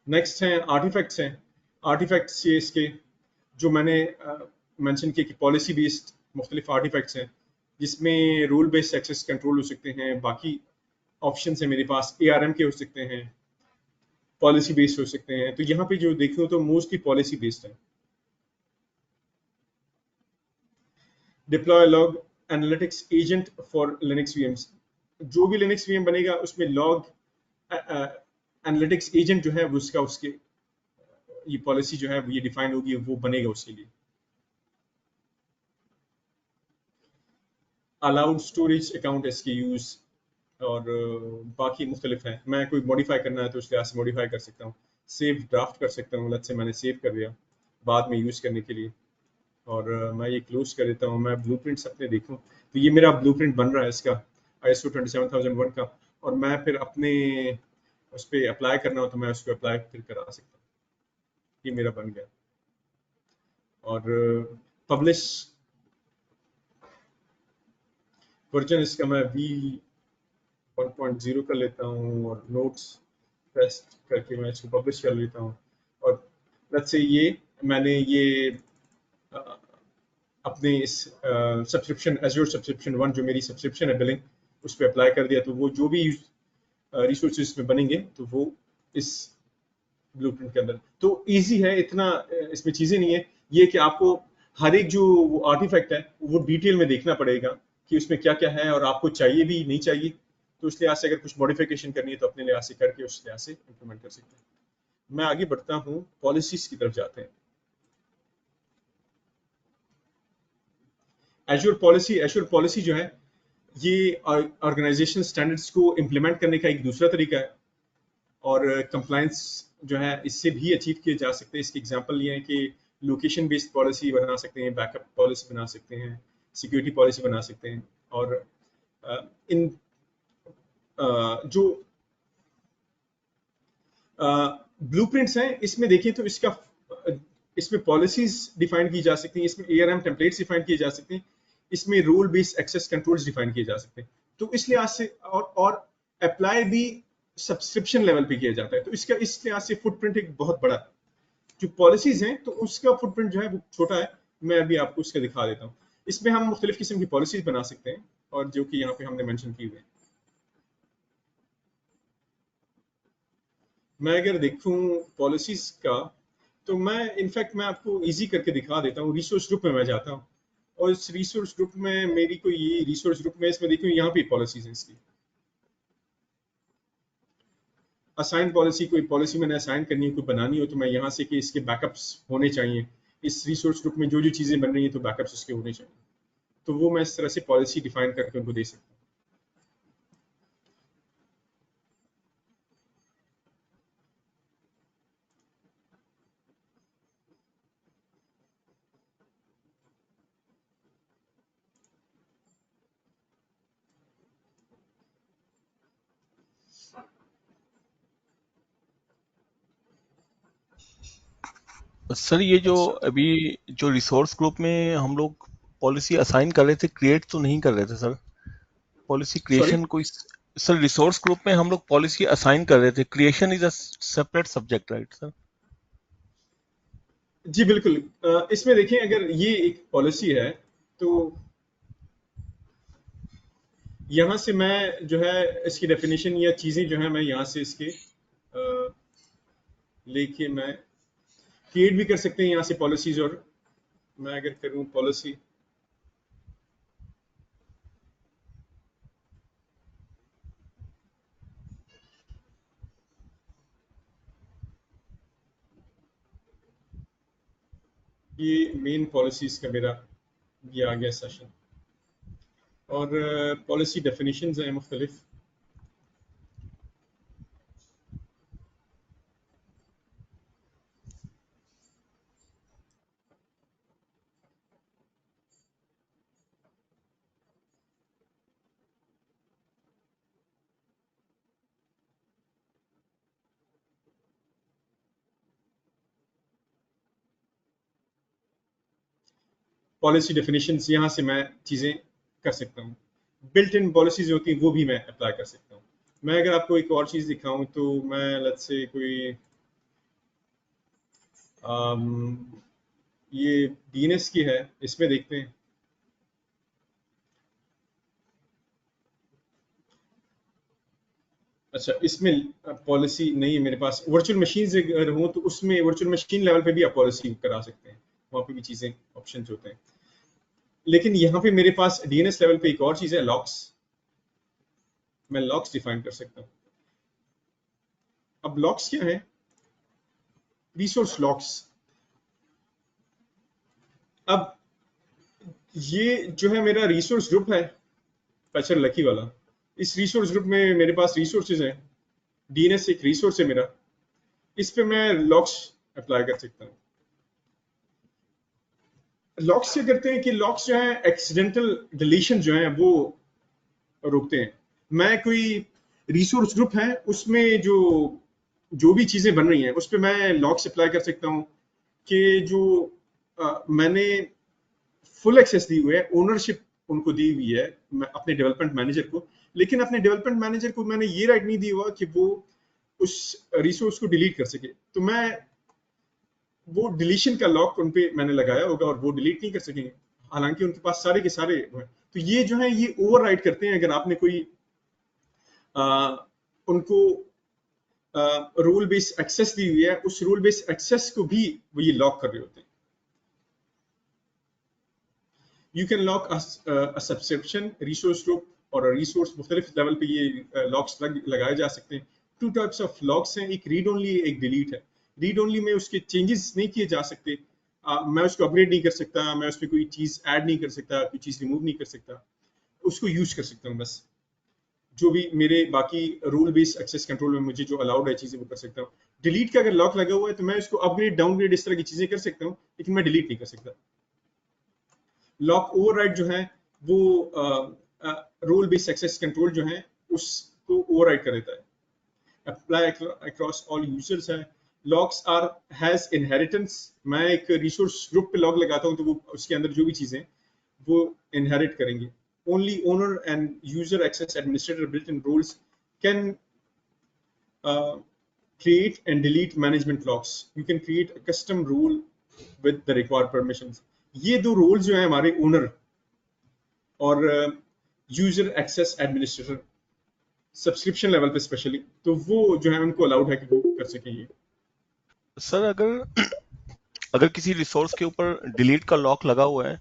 नेक्स्ट है आर्टिफैक्ट्स हैं। आर्टिफैक्ट्स ये इसके जो मैंने मेंशन किया कि पॉलिसी बेस्ड मुख्तलिफ आर्टिफैक्ट्स हैं, जिसमें रूल बेस्ड एक्सेस कंट्रोल हो सकते हैं। बाकी ऑप्शन है मेरे पास, ARM के हो सकते हैं, पॉलिसी बेस्ड हो सकते हैं। तो यहाँ पे जो देखो तो मोस्टली पॉलिसी बेस्ड है। Deploy log analytics agent for Linux VMs. जो भी लिनक्स वीएम बनेगा उसमें लॉग एनालिटिक्स एजेंट जो है वो उसका उसके ये पॉलिसी जो है ये डिफाइन होगी, वो बनेगा उसके लिए। अलाउड स्टोरेज अकाउंट इसके यूज, और बाकी मुख्तलिफ हैं। मैं कोई मॉडिफाई करना है तो उस लिहाज से मॉडिफाई कर सकता हूँ। सेव ड्राफ्ट कर सकता हूँ, लेट्स से मैंने सेव कर दिया बाद में यूज़ करने के लिए, और मैं ये क्लोज कर देता हूँ। मैं ब्लूप्रिंट्स अपने देखूँ तो ये मेरा ब्लूप्रिंट बन रहा है इसका आईएसओ 27001 का, और मैं फिर अपने उस पर अप्लाई करना हो तो मैं उसको अप्लाई फिर करा सकता हूँ। ये मेरा बन गया। और पब्लिश वर्जन इसका मैं V1.0 कर लेता हूँ, और नोट्स पेस्ट करके मैं इसको पब्लिश कर लेता हूँ। और लेट्स से ये मैंने ये अपने इस सब्सक्रिप्शन एज्योर सब्सक्रिप्शन 1 जो मेरी सब्सक्रिप्शन है बिलिंग, उस पर अप्लाई कर दिया, तो वो जो भी रिसोर्सेज में बनेंगे तो वो इस ब्लूप्रिंट के अंदर। तो इजी है इतना, इसमें चीजें नहीं है। ये कि आपको हर एक जो आर्टिफैक्ट है वो डिटेल में देखना पड़ेगा कि उसमें क्या क्या है, और आपको चाहिए भी नहीं चाहिए। तो उस लिहाज से अगर कुछ मॉडिफिकेशन करनी है तो अपने लिहाज से करके उस लिहाज से इम्प्लीमेंट कर सकते हैं। मैं आगे बढ़ता हूँ, पॉलिसीज की तरफ जाते हैं। एश्योर पॉलिसी जो है ये ऑर्गेनाइजेशन स्टैंडर्ड्स को इम्प्लीमेंट करने का एक दूसरा तरीका है, और कंप्लायंस जो है इससे भी अचीव किए जा सकते हैं। इसके एग्जांपल ये हैं कि लोकेशन बेस्ड पॉलिसी बना सकते हैं, बैकअप पॉलिसी बना सकते हैं, सिक्योरिटी पॉलिसी बना सकते हैं। और इन जो ब्लूप्रिंट्स हैं इसमें देखें तो इसमें पॉलिसीज डिफाइन की जा सकती हैं, इसमें ARM टेम्पलेट्स डिफाइन किए जा सकते हैं, इसमें rule based access controls define किए जा सकते हैं। तो इस लिहाज से और अप्लाई भी सब्सक्रिप्शन लेवल पे किया जाता है। तो इसका इस लिहाज से फुटप्रिंट एक बहुत बड़ा है। जो पॉलिसीज हैं तो उसका फुटप्रिंट जो है वो छोटा है। मैं अभी आपको उसका दिखा देता हूँ। इसमें हम मुख्तलिफ किस्म की पॉलिसीज बना सकते हैं, और जो कि यहाँ पे हमने मेंशन की हुई है। मैं अगर देखूं पॉलिसीज का, तो मैं आपको इजी करके दिखा देता हूँ। रिसोर्स ग्रुप में मैं जाता हूँ, और इस रिसोर्स ग्रुप में मेरी कोई ये रिसोर्स ग्रुप में इसमें देखूं, यहाँ पे पॉलिसीज हैं इसकी। असाइन पॉलिसी, कोई पॉलिसी मैंने असाइन करनी हो, कोई बनानी हो, तो मैं यहाँ से कि इसके बैकअप्स होने चाहिए। इस रिसोर्स ग्रुप में जो जो चीज़ें बन रही हैं तो बैकअप्स उसके होने चाहिए। तो वो मैं इस तरह से पॉलिसी डिफाइन करके उनको दे सकता हूँ। सर ये जो अच्छा, अभी जो रिसोर्स ग्रुप में हम लोग पॉलिसी असाइन कर रहे थे, क्रिएट तो नहीं कर रहे थे सर, पॉलिसी सॉरी। क्रिएशन कोई। सर रिसोर्स ग्रुप में हम लोग पॉलिसी असाइन कर रहे थे, creation is a separate subject, right sir? जी बिल्कुल। इसमें देखिए, अगर ये एक पॉलिसी है तो यहाँ से मैं जो है इसकी डेफिनेशन या चीज़ें जो है मैं यहाँ से इसके लेके मैं क्रिएट भी कर सकते हैं यहाँ से पॉलिसीज। और मैं अगर करूँ पॉलिसी, ये मेन पॉलिसीज का मेरा ये आ गया सेशन। और पॉलिसी डेफिनेशंस हैं मुख्तलिफ। पॉलिसी डेफिनेशंस यहाँ से मैं चीज़ें कर सकता हूँ। बिल्ट इन पॉलिसीज होती हैं वो भी मैं अप्लाई कर सकता हूँ। मैं अगर आपको एक और चीज़ दिखाऊं तो मैं लेट्स से कोई अम, ये डीएनएस की है, इसमें देखते हैं। अच्छा, इसमें पॉलिसी नहीं है मेरे पास। वर्चुअल मशीन अगर हो तो उसमें वर्चुअल मशीन लेवल पे भी आप पॉलिसी करा सकते हैं, वहाँ पे भी चीज़ें ऑप्शन होते हैं। लेकिन यहाँ पे मेरे पास डीएनएस लेवल पे एक और चीज़ है, लॉक्स। मैं लॉक्स डिफाइन कर सकता हूँ। अब लॉक्स क्या है? Resource locks. अब ये जो है मेरा रिसोर्स ग्रुप है, पैचर लकी वाला। इस रिसोर्स ग्रुप में मेरे पास रिसोर्सेज हैं। डीएनएस एक रिसोर्स है मेरा। इस पे मैं लॉक्स अप्लाई कर सकता हूँ। लॉक्स क्या करते हैं कि लॉक्स जो है एक्सीडेंटल डिलीशन जो है वो रोकते हैं। मैं कोई रिसोर्स ग्रुप है उसमें जो जो भी चीजें बन रही हैं उस पे मैं लॉक्स अप्लाई कर सकता हूँ कि जो मैंने फुल एक्सेस दी हुई है, ओनरशिप उनको दी हुई है मैं अपने डेवलपमेंट मैनेजर को। लेकिन अपने डेवलपमेंट मैनेजर को मैंने ये राइट नहीं दी हुआ कि वो उस रिसोर्स को डिलीट कर सके। तो मैं वो डिलीशन का लॉक उन पे मैंने लगाया होगा और वो डिलीट नहीं कर सकेंगे, हालांकि उनके पास सारे के सारे वो हैं। तो ये जो है ये ओवर करते हैं अगर आपने कोई आ, उनको रोल बेस्ड एक्सेस दी हुई है, उस रोल बेस्ड एक्सेस को भी वो ये लॉक कर रहे होते हैं। You can lock subscription resource group और रिसोर्स, मुख्तलिफ लेवल पे ये लॉक्स लगाए जा सकते हैं। टू टाइप्स ऑफ लॉक्स हैं, एक रीड ओनली, एक डिलीट है। रीड ओनली में उसके चेंजेस नहीं किए जा सकते। मैं उसको अपग्रेड नहीं कर सकता, मैं उसमें कोई चीज़ ऐड नहीं कर सकता, कोई चीज़ रिमूव नहीं कर सकता, उसको यूज कर सकता हूँ बस। जो भी मेरे बाकी रूल बेस्ड एक्सेस कंट्रोल में मुझे जो अलाउड है चीज़ें वो कर सकता हूँ। डिलीट का अगर लॉक लगा हुआ है तो मैं उसको अपग्रेड डाउनग्रेड इस तरह की चीज़ें कर सकता हूँ, लेकिन मैं डिलीट नहीं कर सकता। लॉक ओवरराइड जो है वो रोल बेस्ड एक्सेस कंट्रोल जो है उसको ओवरराइड कर देता है। अप्लाई अक्रॉस ऑल यूजर्स है। Locks are has inheritance. मैं एक रिसोर्स ग्रुप पे लॉक लगाता हूँ तो वो उसके अंदर जो भी चीजें वो इनहेरिट करेंगे। Only owner and user access administrator built in roles can create and delete management locks. You can create a custom rule with the required permissions. ये दो रोल जो है हमारे ओनर और user access administrator subscription level पे specially, तो वो जो है उनको अलाउड है कि वो कर सकें ये। सर अगर अगर किसी रिसोर्स के ऊपर डिलीट का लॉक लगा हुआ है,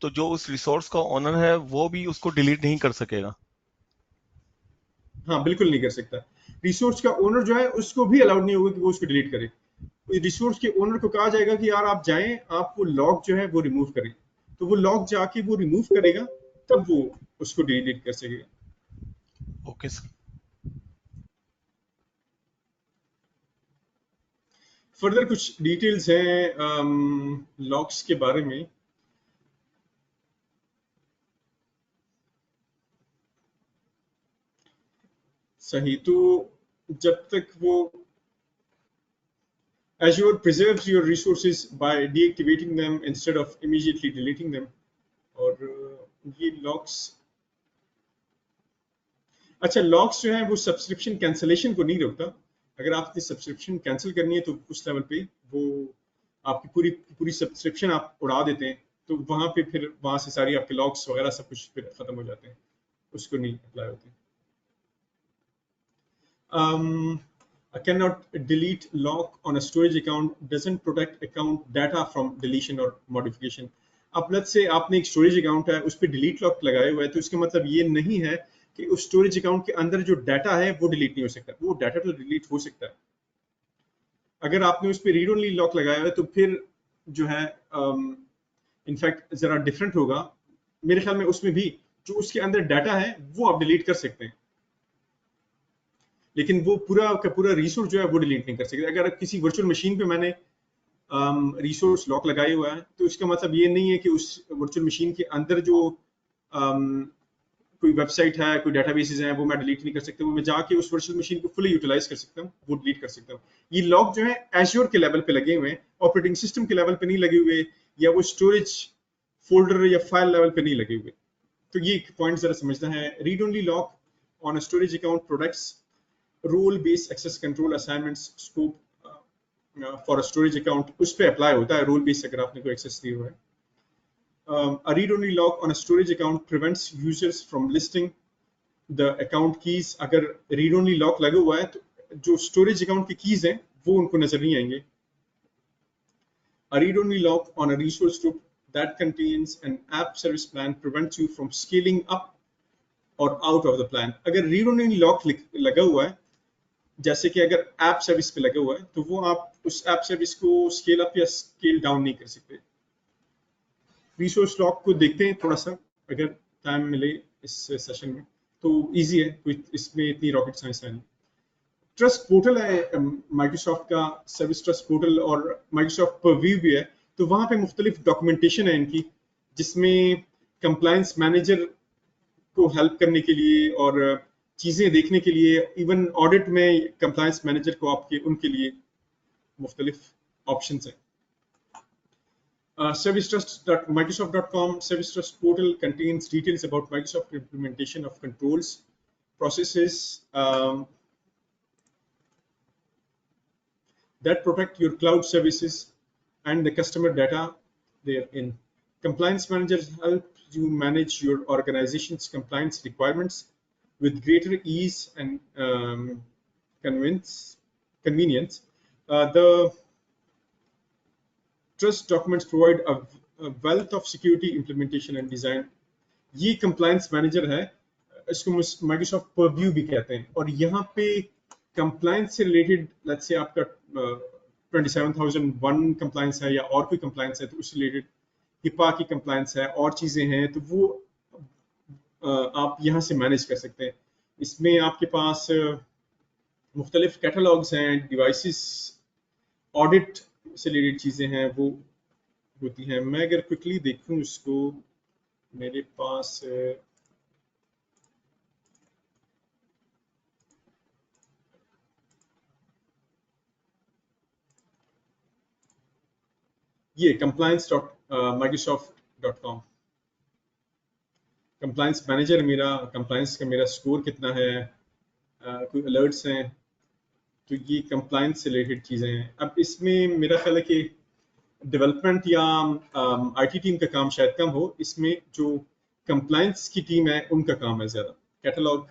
तो जो उस रिसोर्स का ओनर है वो भी उसको डिलीट नहीं कर सकेगा? हाँ बिल्कुल नहीं कर सकता। रिसोर्स का ओनर जो है उसको भी अलाउड नहीं होगा कि वो उसको डिलीट करे। रिसोर्स के ओनर को कहा जाएगा कि यार आप जाएं, आप वो लॉक जो है वो रिमूव करें। तो वो लॉक जाके वो रिमूव करेगा, तब वो उसको डिलीट कर सकेगा। Okay sir. फर्दर कुछ डिटेल्स हैं लॉक्स के बारे में। सही तो जब तक वो Azure preserves your resources by deactivating them instead of immediately deleting them. और ये लॉक्स, अच्छा लॉक्स जो है वो सब्सक्रिप्शन कैंसलेशन को नहीं रोकता। अगर आपने सब्सक्रिप्शन कैंसिल करनी है तो उस लेवल पे वो आपकी पूरी पूरी सब्सक्रिप्शन आप उड़ा देते हैं, तो वहां पे फिर वहां से सारी आपके लॉक्स वगैरह सब कुछ फिर खत्म हो जाते हैं, उसको नहीं अप्लाई होते। I cannot delete lock on a storage account doesn't protect account data from deletion or modification. अब लेट्स से आपने एक स्टोरेज अकाउंट है उस पर डिलीट लॉक लगाए हुआ है, तो इसका मतलब ये नहीं है कि उस स्टोरेज अकाउंट के अंदर जो डाटा है वो डिलीट नहीं हो सकता, वो डाटा तो डिलीट हो सकता है। अगर आपने उस पर रीड ओनली लॉक लगाया हुआ है तो फिर जो है इनफैक्ट जरा डिफरेंट होगा मेरे ख्याल में, उसमें भी जो उसके अंदर डाटा है वो आप डिलीट कर सकते हैं, लेकिन वो पूरा का पूरा रिसोर्स जो है वो डिलीट नहीं कर सकते। अगर किसी वर्चुअल मशीन पे मैंने रिसोर्स लॉक लगाए हुआ है तो इसका मतलब ये नहीं है कि उस वर्चुअल मशीन के अंदर जो कोई वेबसाइट है, कोई डेटाबेसेस हैं, वो मैं डिलीट नहीं कर सकता, वो मैं जाके उस वर्चुअल मशीन को फुली यूटिलाइज कर सकता हूँ, वो डिलीट कर सकता हूँ। ये लॉक जो है एज्योर के लेवल पे लगे हुए हैं, ऑपरेटिंग सिस्टम के लेवल पे नहीं लगे हुए, या वो स्टोरेज फोल्डर या फाइल लेवल पे नहीं लगे हुए। तो ये पॉइंट जरा समझना है। Read only lock on a storage account products role based access control assignments scope for a storage account उस पर अप्लाई होता है, रोल बेस्ड अगर आपने कोई एक्सेस दिया हुआ है। A read-only lock on a storage account prevents users from listing the account keys. अगर read-only lock लगा हुआ है तो जो storage account की keys हैं वो उनको नजर नहीं आएंगे। A read-only lock on a resource group that contains an app service plan prevents you from scaling up or out of the plan. अगर read-only lock लगा हुआ है, जैसे कि अगर ऐप सर्विस पे लगा हुआ है, तो वो आप उस ऐप सर्विस को स्केल अप या स्केल डाउन नहीं कर सकते। रिसोर्स लॉक को देखते हैं थोड़ा सा, अगर टाइम मिले इस सेशन में, तो इजी है, कोई इसमें इतनी रॉकेट साइंस है नहीं। ट्रस्ट पोर्टल है माइक्रोसॉफ्ट का, सर्विस ट्रस्ट पोर्टल, और माइक्रोसॉफ्ट परव्यू भी है, तो वहां पे मुख्तलिफ डॉक्यूमेंटेशन है इनकी, जिसमें कंप्लायंस मैनेजर को हेल्प करने के लिए और चीजें देखने के लिए, इवन ऑडिट में कंप्लायंस मैनेजर को आपके उनके लिए मुख्तलिफ ऑप्शंस हैं। ServiceTrust.Microsoft.com Service Trust portal contains details about Microsoft implementation of controls, processes that protect your cloud services and the customer data therein. Compliance managers help you manage your organization's compliance requirements with greater ease and convenience. The Trust documents provide a wealth of security implementation and design. ये compliance manager है, इसको Microsoft Purview भी कहते हैं, और यहाँ पे compliance से related, let's say आपका 27001 compliance है या और कोई compliance है, तो उससे related HIPAA की compliance है और चीजें हैं, तो वो आप यहाँ से manage कर सकते हैं। इसमें आपके पास मुख्तलिफ कैटलॉग्स हैं, डिवाइसेस, ऑडिट से रिलेटेड चीजें हैं वो होती हैं। मैं अगर क्विकली देखूं इसको, मेरे पास ये compliance.microsoft.com, कंप्लायंस मैनेजर मेरा, कंप्लायंस का मेरा स्कोर कितना है, कोई अलर्ट्स हैं, तो ये कंप्लायंस से रिलेटेड चीजें हैं। अब इसमें मेरा ख्याल है कि डेवलपमेंट या आईटी टीम का काम शायद कम हो, इसमें जो कंप्लायंस की टीम है उनका काम है ज्यादा। कैटलॉग,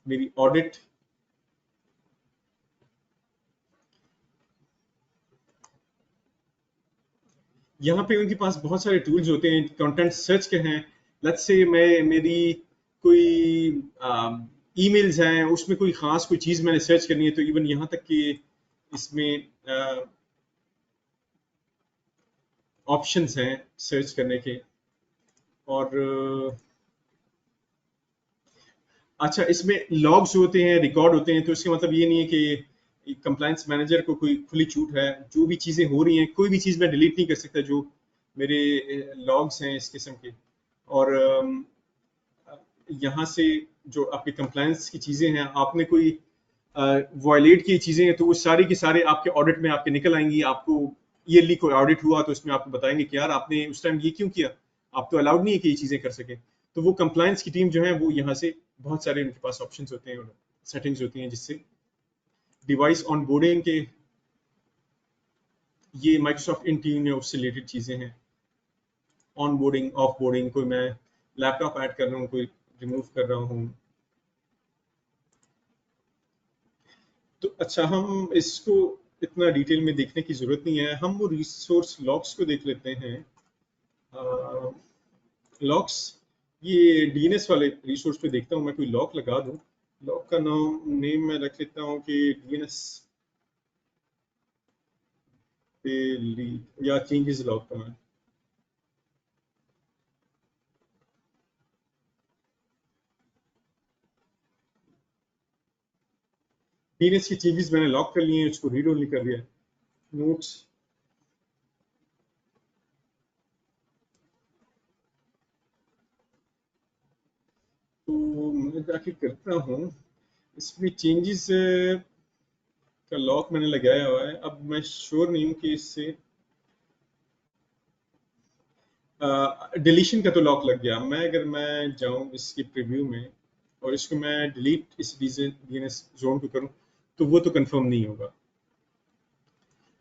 मेरी ऑडिट, यहाँ पे उनके पास बहुत सारे टूल्स होते हैं, कंटेंट सर्च के हैं। लेट्स से मेरी कोई ईमेल्स हैं, उसमें कोई खास कोई चीज मैंने सर्च करनी है, तो इवन यहाँ तक कि इसमें ऑप्शंस हैं सर्च करने के। और अच्छा, इसमें लॉग्स होते हैं, रिकॉर्ड होते हैं, तो इसका मतलब ये नहीं है कि कंप्लायंस मैनेजर को कोई खुली छूट है, जो भी चीजें हो रही हैं, कोई भी चीज मैं डिलीट नहीं कर सकता जो मेरे लॉग्स हैं इस किस्म के। और यहाँ से जो आपके कंप्लायंस की चीजें हैं, आपने कोई वायलेट की चीजें हैं, तो वो सारी की सारे आपके ऑडिट में आपके निकल आएंगी। आपको ईयरली कोई ऑडिट हुआ तो उसमें आपको बताएंगे कि यार आपने उस टाइम ये क्यों किया, आप तो अलाउड नहीं है कि ये चीजें कर सके। तो वो कंप्लायंस की टीम जो है वो यहाँ से बहुत सारे उनके पास ऑप्शंस होते हैं और सेटिंग्स होती हैं जिससे डिवाइस ऑन बोर्डिंग के, ये माइक्रोसॉफ्ट इन टीम में उससे रिलेटेड चीजें हैं। ऑन बोर्डिंग, ऑफ बोर्डिंग, कोई मैं लैपटॉप ऐड कर रहा हूँ, कोई रिमूव कर रहा हूँ। तो अच्छा, हम इसको इतना डिटेल में देखने की जरूरत नहीं है, हम वो रिसोर्स लॉक्स को देख लेते हैं। लॉक्स, ये डीएनएस वाले रिसोर्स पे देखता हूँ, मैं कोई लॉक लगा दूँ। लॉक का नेम मैं रख लेता हूँ कि डीएनएस या चेंजेस लॉक का। मैं डीएनएस की चेंजेस मैंने लॉक कर लिए हैं, उसको रीड ओनली कर लिया है। नोट्स, तो मैं जाके करता हूँ इसमें चेंजेस का लॉक मैंने लगाया हुआ है। अब मैं श्योर नहीं हूँ कि इससे डिलीशन का तो लॉक लग गया। मैं जाऊँ इसके प्रीव्यू में और इसको मैं डिलीट इस डीएनएस जोन को करूँ तो वो तो कंफर्म नहीं होगा।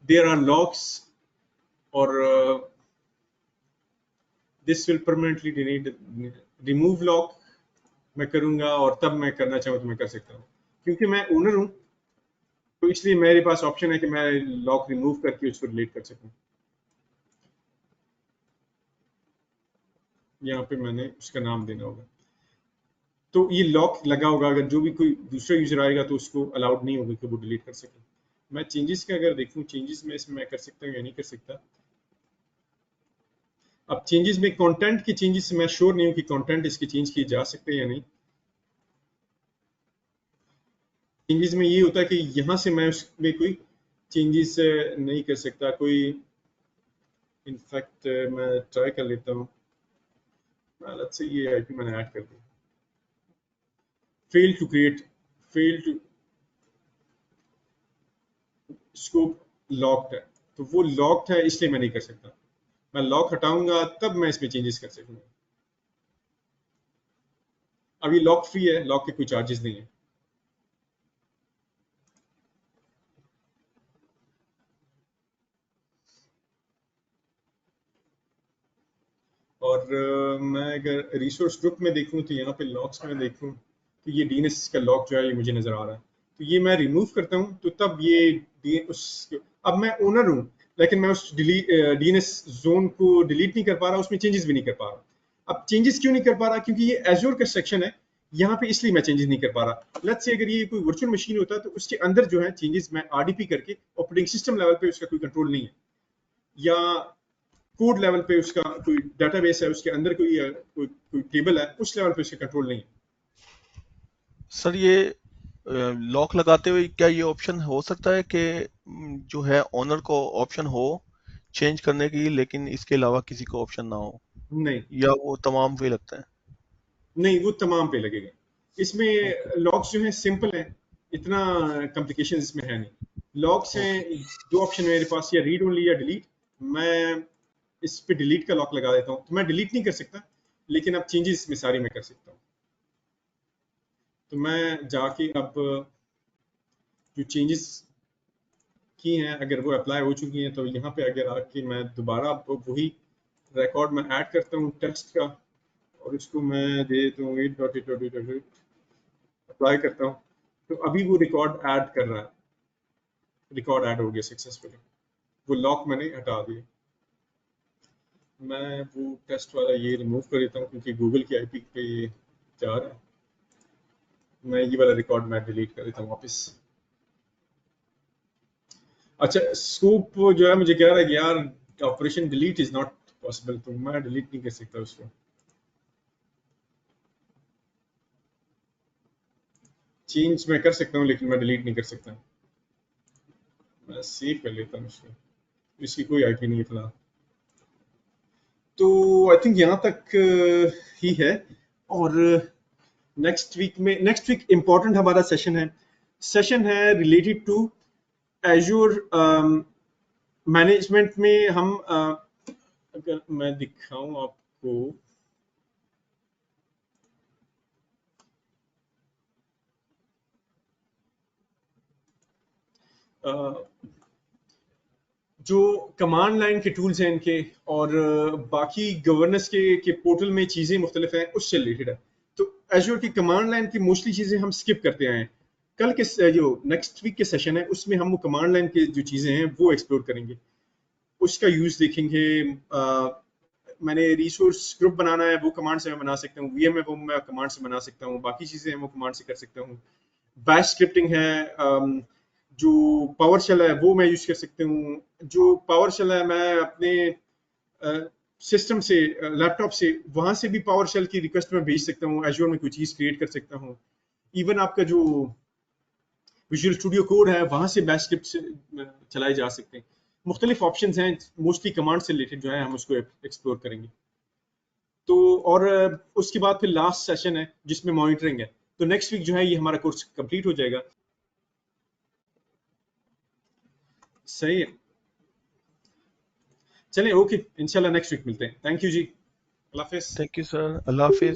देयर आर लॉक्स और this will permanently delete, remove lock मैं करूंगा और तब मैं करना चाहूँ तो मैं कर सकता हूँ। क्योंकि मैं ओनर हूँ तो इसलिए मेरे पास ऑप्शन है कि मैं लॉक रिमूव करके उसको डिलीट कर सकूँ। यहाँ पे मैंने उसका नाम देना होगा। तो ये लॉक लगा होगा, अगर जो भी कोई दूसरा यूजर आएगा तो उसको अलाउड नहीं होगा कि वो डिलीट कर सके। मैं चेंजेस का अगर देखूं, चेंजेस में इसमें मैं कर सकता हूँ या नहीं कर सकता। अब चेंजेस में कंटेंट के चेंजेस मैं श्योर नहीं हूँ कि कंटेंट इसके चेंज किए जा सकते हैं या नहीं। चेंजेस में ये होता है कि यहाँ से मैं उसमें कोई चेंजेस नहीं कर सकता कोई। इनफैक्ट मैं ट्राई कर लेता हूँ, लेट्स से ये आईपी मैंने ऐड कर दी। Fail to create, fail to scope locked है, तो वो लॉक्ड है इसलिए मैं नहीं कर सकता। मैं लॉक हटाऊंगा तब मैं इसमें चेंजेस कर सकूंगा। अब ये लॉक फ्री है, लॉक के कोई चार्जेस नहीं है। और मैं अगर रिसोर्स ग्रुप में देखूं तो यहाँ पे लॉक्स में देखूं तो ये डीएनएस का लॉक जो है ये मुझे नजर आ रहा है। तो ये मैं रिमूव करता हूँ तो तब ये अब मैं ओनर हूँ लेकिन मैं उस डीएनएस जोन को डिलीट नहीं कर पा रहा, उसमें चेंजेस भी नहीं कर पा रहा। अब चेंजेस क्यों नहीं कर पा रहा? क्योंकि ये एजोर का सेक्शन है यहाँ पे, इसलिए मैं चेंजेस नहीं कर पा रहा। लेट्स से अगर ये कोई वर्चुअल मशीन होता तो उसके अंदर जो है चेंजेस मैं आरडीपी करके, ऑपरेटिंग सिस्टम लेवल पे उसका कोई कंट्रोल नहीं है, या कोड लेवल पे उसका कोई डेटाबेस है उसके अंदर कोई टेबल है उस लेवल पे उसका कंट्रोल नहीं है। सर ये लॉक लगाते हुए क्या ये ऑप्शन हो सकता है कि जो है ओनर को ऑप्शन हो चेंज करने की, लेकिन इसके अलावा किसी को ऑप्शन ना हो, नहीं या वो तमाम पे लगता है? नहीं, वो तमाम पे लगेगा। ओके। इसमें लॉक्स जो है सिंपल है, इतना कॉम्प्लिकेशन इसमें है नहीं। लॉक्स हैं ओके। दो ऑप्शन मेरे पास, या रीड ओनली या डिलीट। मैं इस पे डिलीट का लॉक लगा देता हूँ, तो मैं डिलीट नहीं कर सकता लेकिन अब चेंजेस इसमें सारी मैं कर सकता हूँ। तो मैं जाके अब जो चेंजेस की हैं अगर वो अप्लाई हो चुकी हैं तो यहाँ पे अगर आके मैं दोबारा वही रिकॉर्ड में ऐड करता हूँ टेक्स्ट का और इसको मैं दे देता हूँ 8.8.8 अप्लाई करता हूँ तो अभी वो रिकॉर्ड ऐड कर रहा है। रिकॉर्ड ऐड हो गया सक्सेसफुली, वो लॉक मैंने हटा दिया। मैं वो टेस्ट वाला ये रिमूव कर देता हूँ क्योंकि गूगल की आईपी पे जा रहा है। मैं ये वाला रिकॉर्ड मैं डिलीट कर देता हूँ वापस। अच्छा, स्कूप जो है मुझे कह रहा है कि यार operation delete is not possible, तो मैं डिलीट नहीं कर सकता उसको। चेंज मैं कर सकता हूँ लेकिन मैं डिलीट नहीं कर सकता। मैं सेव कर लेता हूँ इसको, इसकी कोई आईपी नहीं है फिलहाल। तो आई थिंक यहाँ तक ही है। और नेक्स्ट वीक इंपॉर्टेंट हमारा सेशन है रिलेटेड टू एजूर मैनेजमेंट में। हम अगर मैं दिखाऊं आपको, जो कमांड लाइन के टूल्स हैं इनके और बाकी गवर्नेंस के पोर्टल में चीज़ें मुख्तलिफ हैं, उससे रिलेटेड है। तो एजूर की कमांड लाइन की मोस्टली चीज़ें हम स्किप करते आए हैं। कल के जो नेक्स्ट वीक के सेशन है उसमें हम वो कमांड लाइन की जो चीज़ें हैं वो एक्सप्लोर करेंगे, उसका यूज़ देखेंगे। मैंने रिसोर्स ग्रुप बनाना है, वो कमांड से मैं बना सकता हूँ। वीएम है वो मैं कमांड से बना सकता हूँ। बाकी चीज़ें हैं वो कमांड से कर सकता हूँ। बैश स्क्रिप्टिंग है, जो पावर शेल है वो मैं यूज कर सकता हूँ। जो पावर शेल है मैं अपने सिस्टम से, लैपटॉप से, वहां से भी पावर शेल की रिक्वेस्ट में भेज सकता हूँ। एजूर में कोई चीज क्रिएट कर सकता हूँ। इवन आपका जो विजुअल स्टूडियो कोड है वहां से बैश स्क्रिप्ट से चलाए जा सकते हैं। मुख्तलिफ ऑप्शन हैं, मोस्टली कमांड से रिलेटेड जो है हम उसको एक्सप्लोर करेंगे। तो और उसके बाद फिर लास्ट सेशन है जिसमें मॉनिटरिंग है। तो नेक्स्ट वीक जो है ये हमारा कोर्स कंप्लीट हो जाएगा। सही है, चलें, ओके, इंशाल्लाह नेक्स्ट वीक मिलते हैं। थैंक यू जी, अल्लाह हाफिज। थैंक यू सर, अल्लाह हाफिज।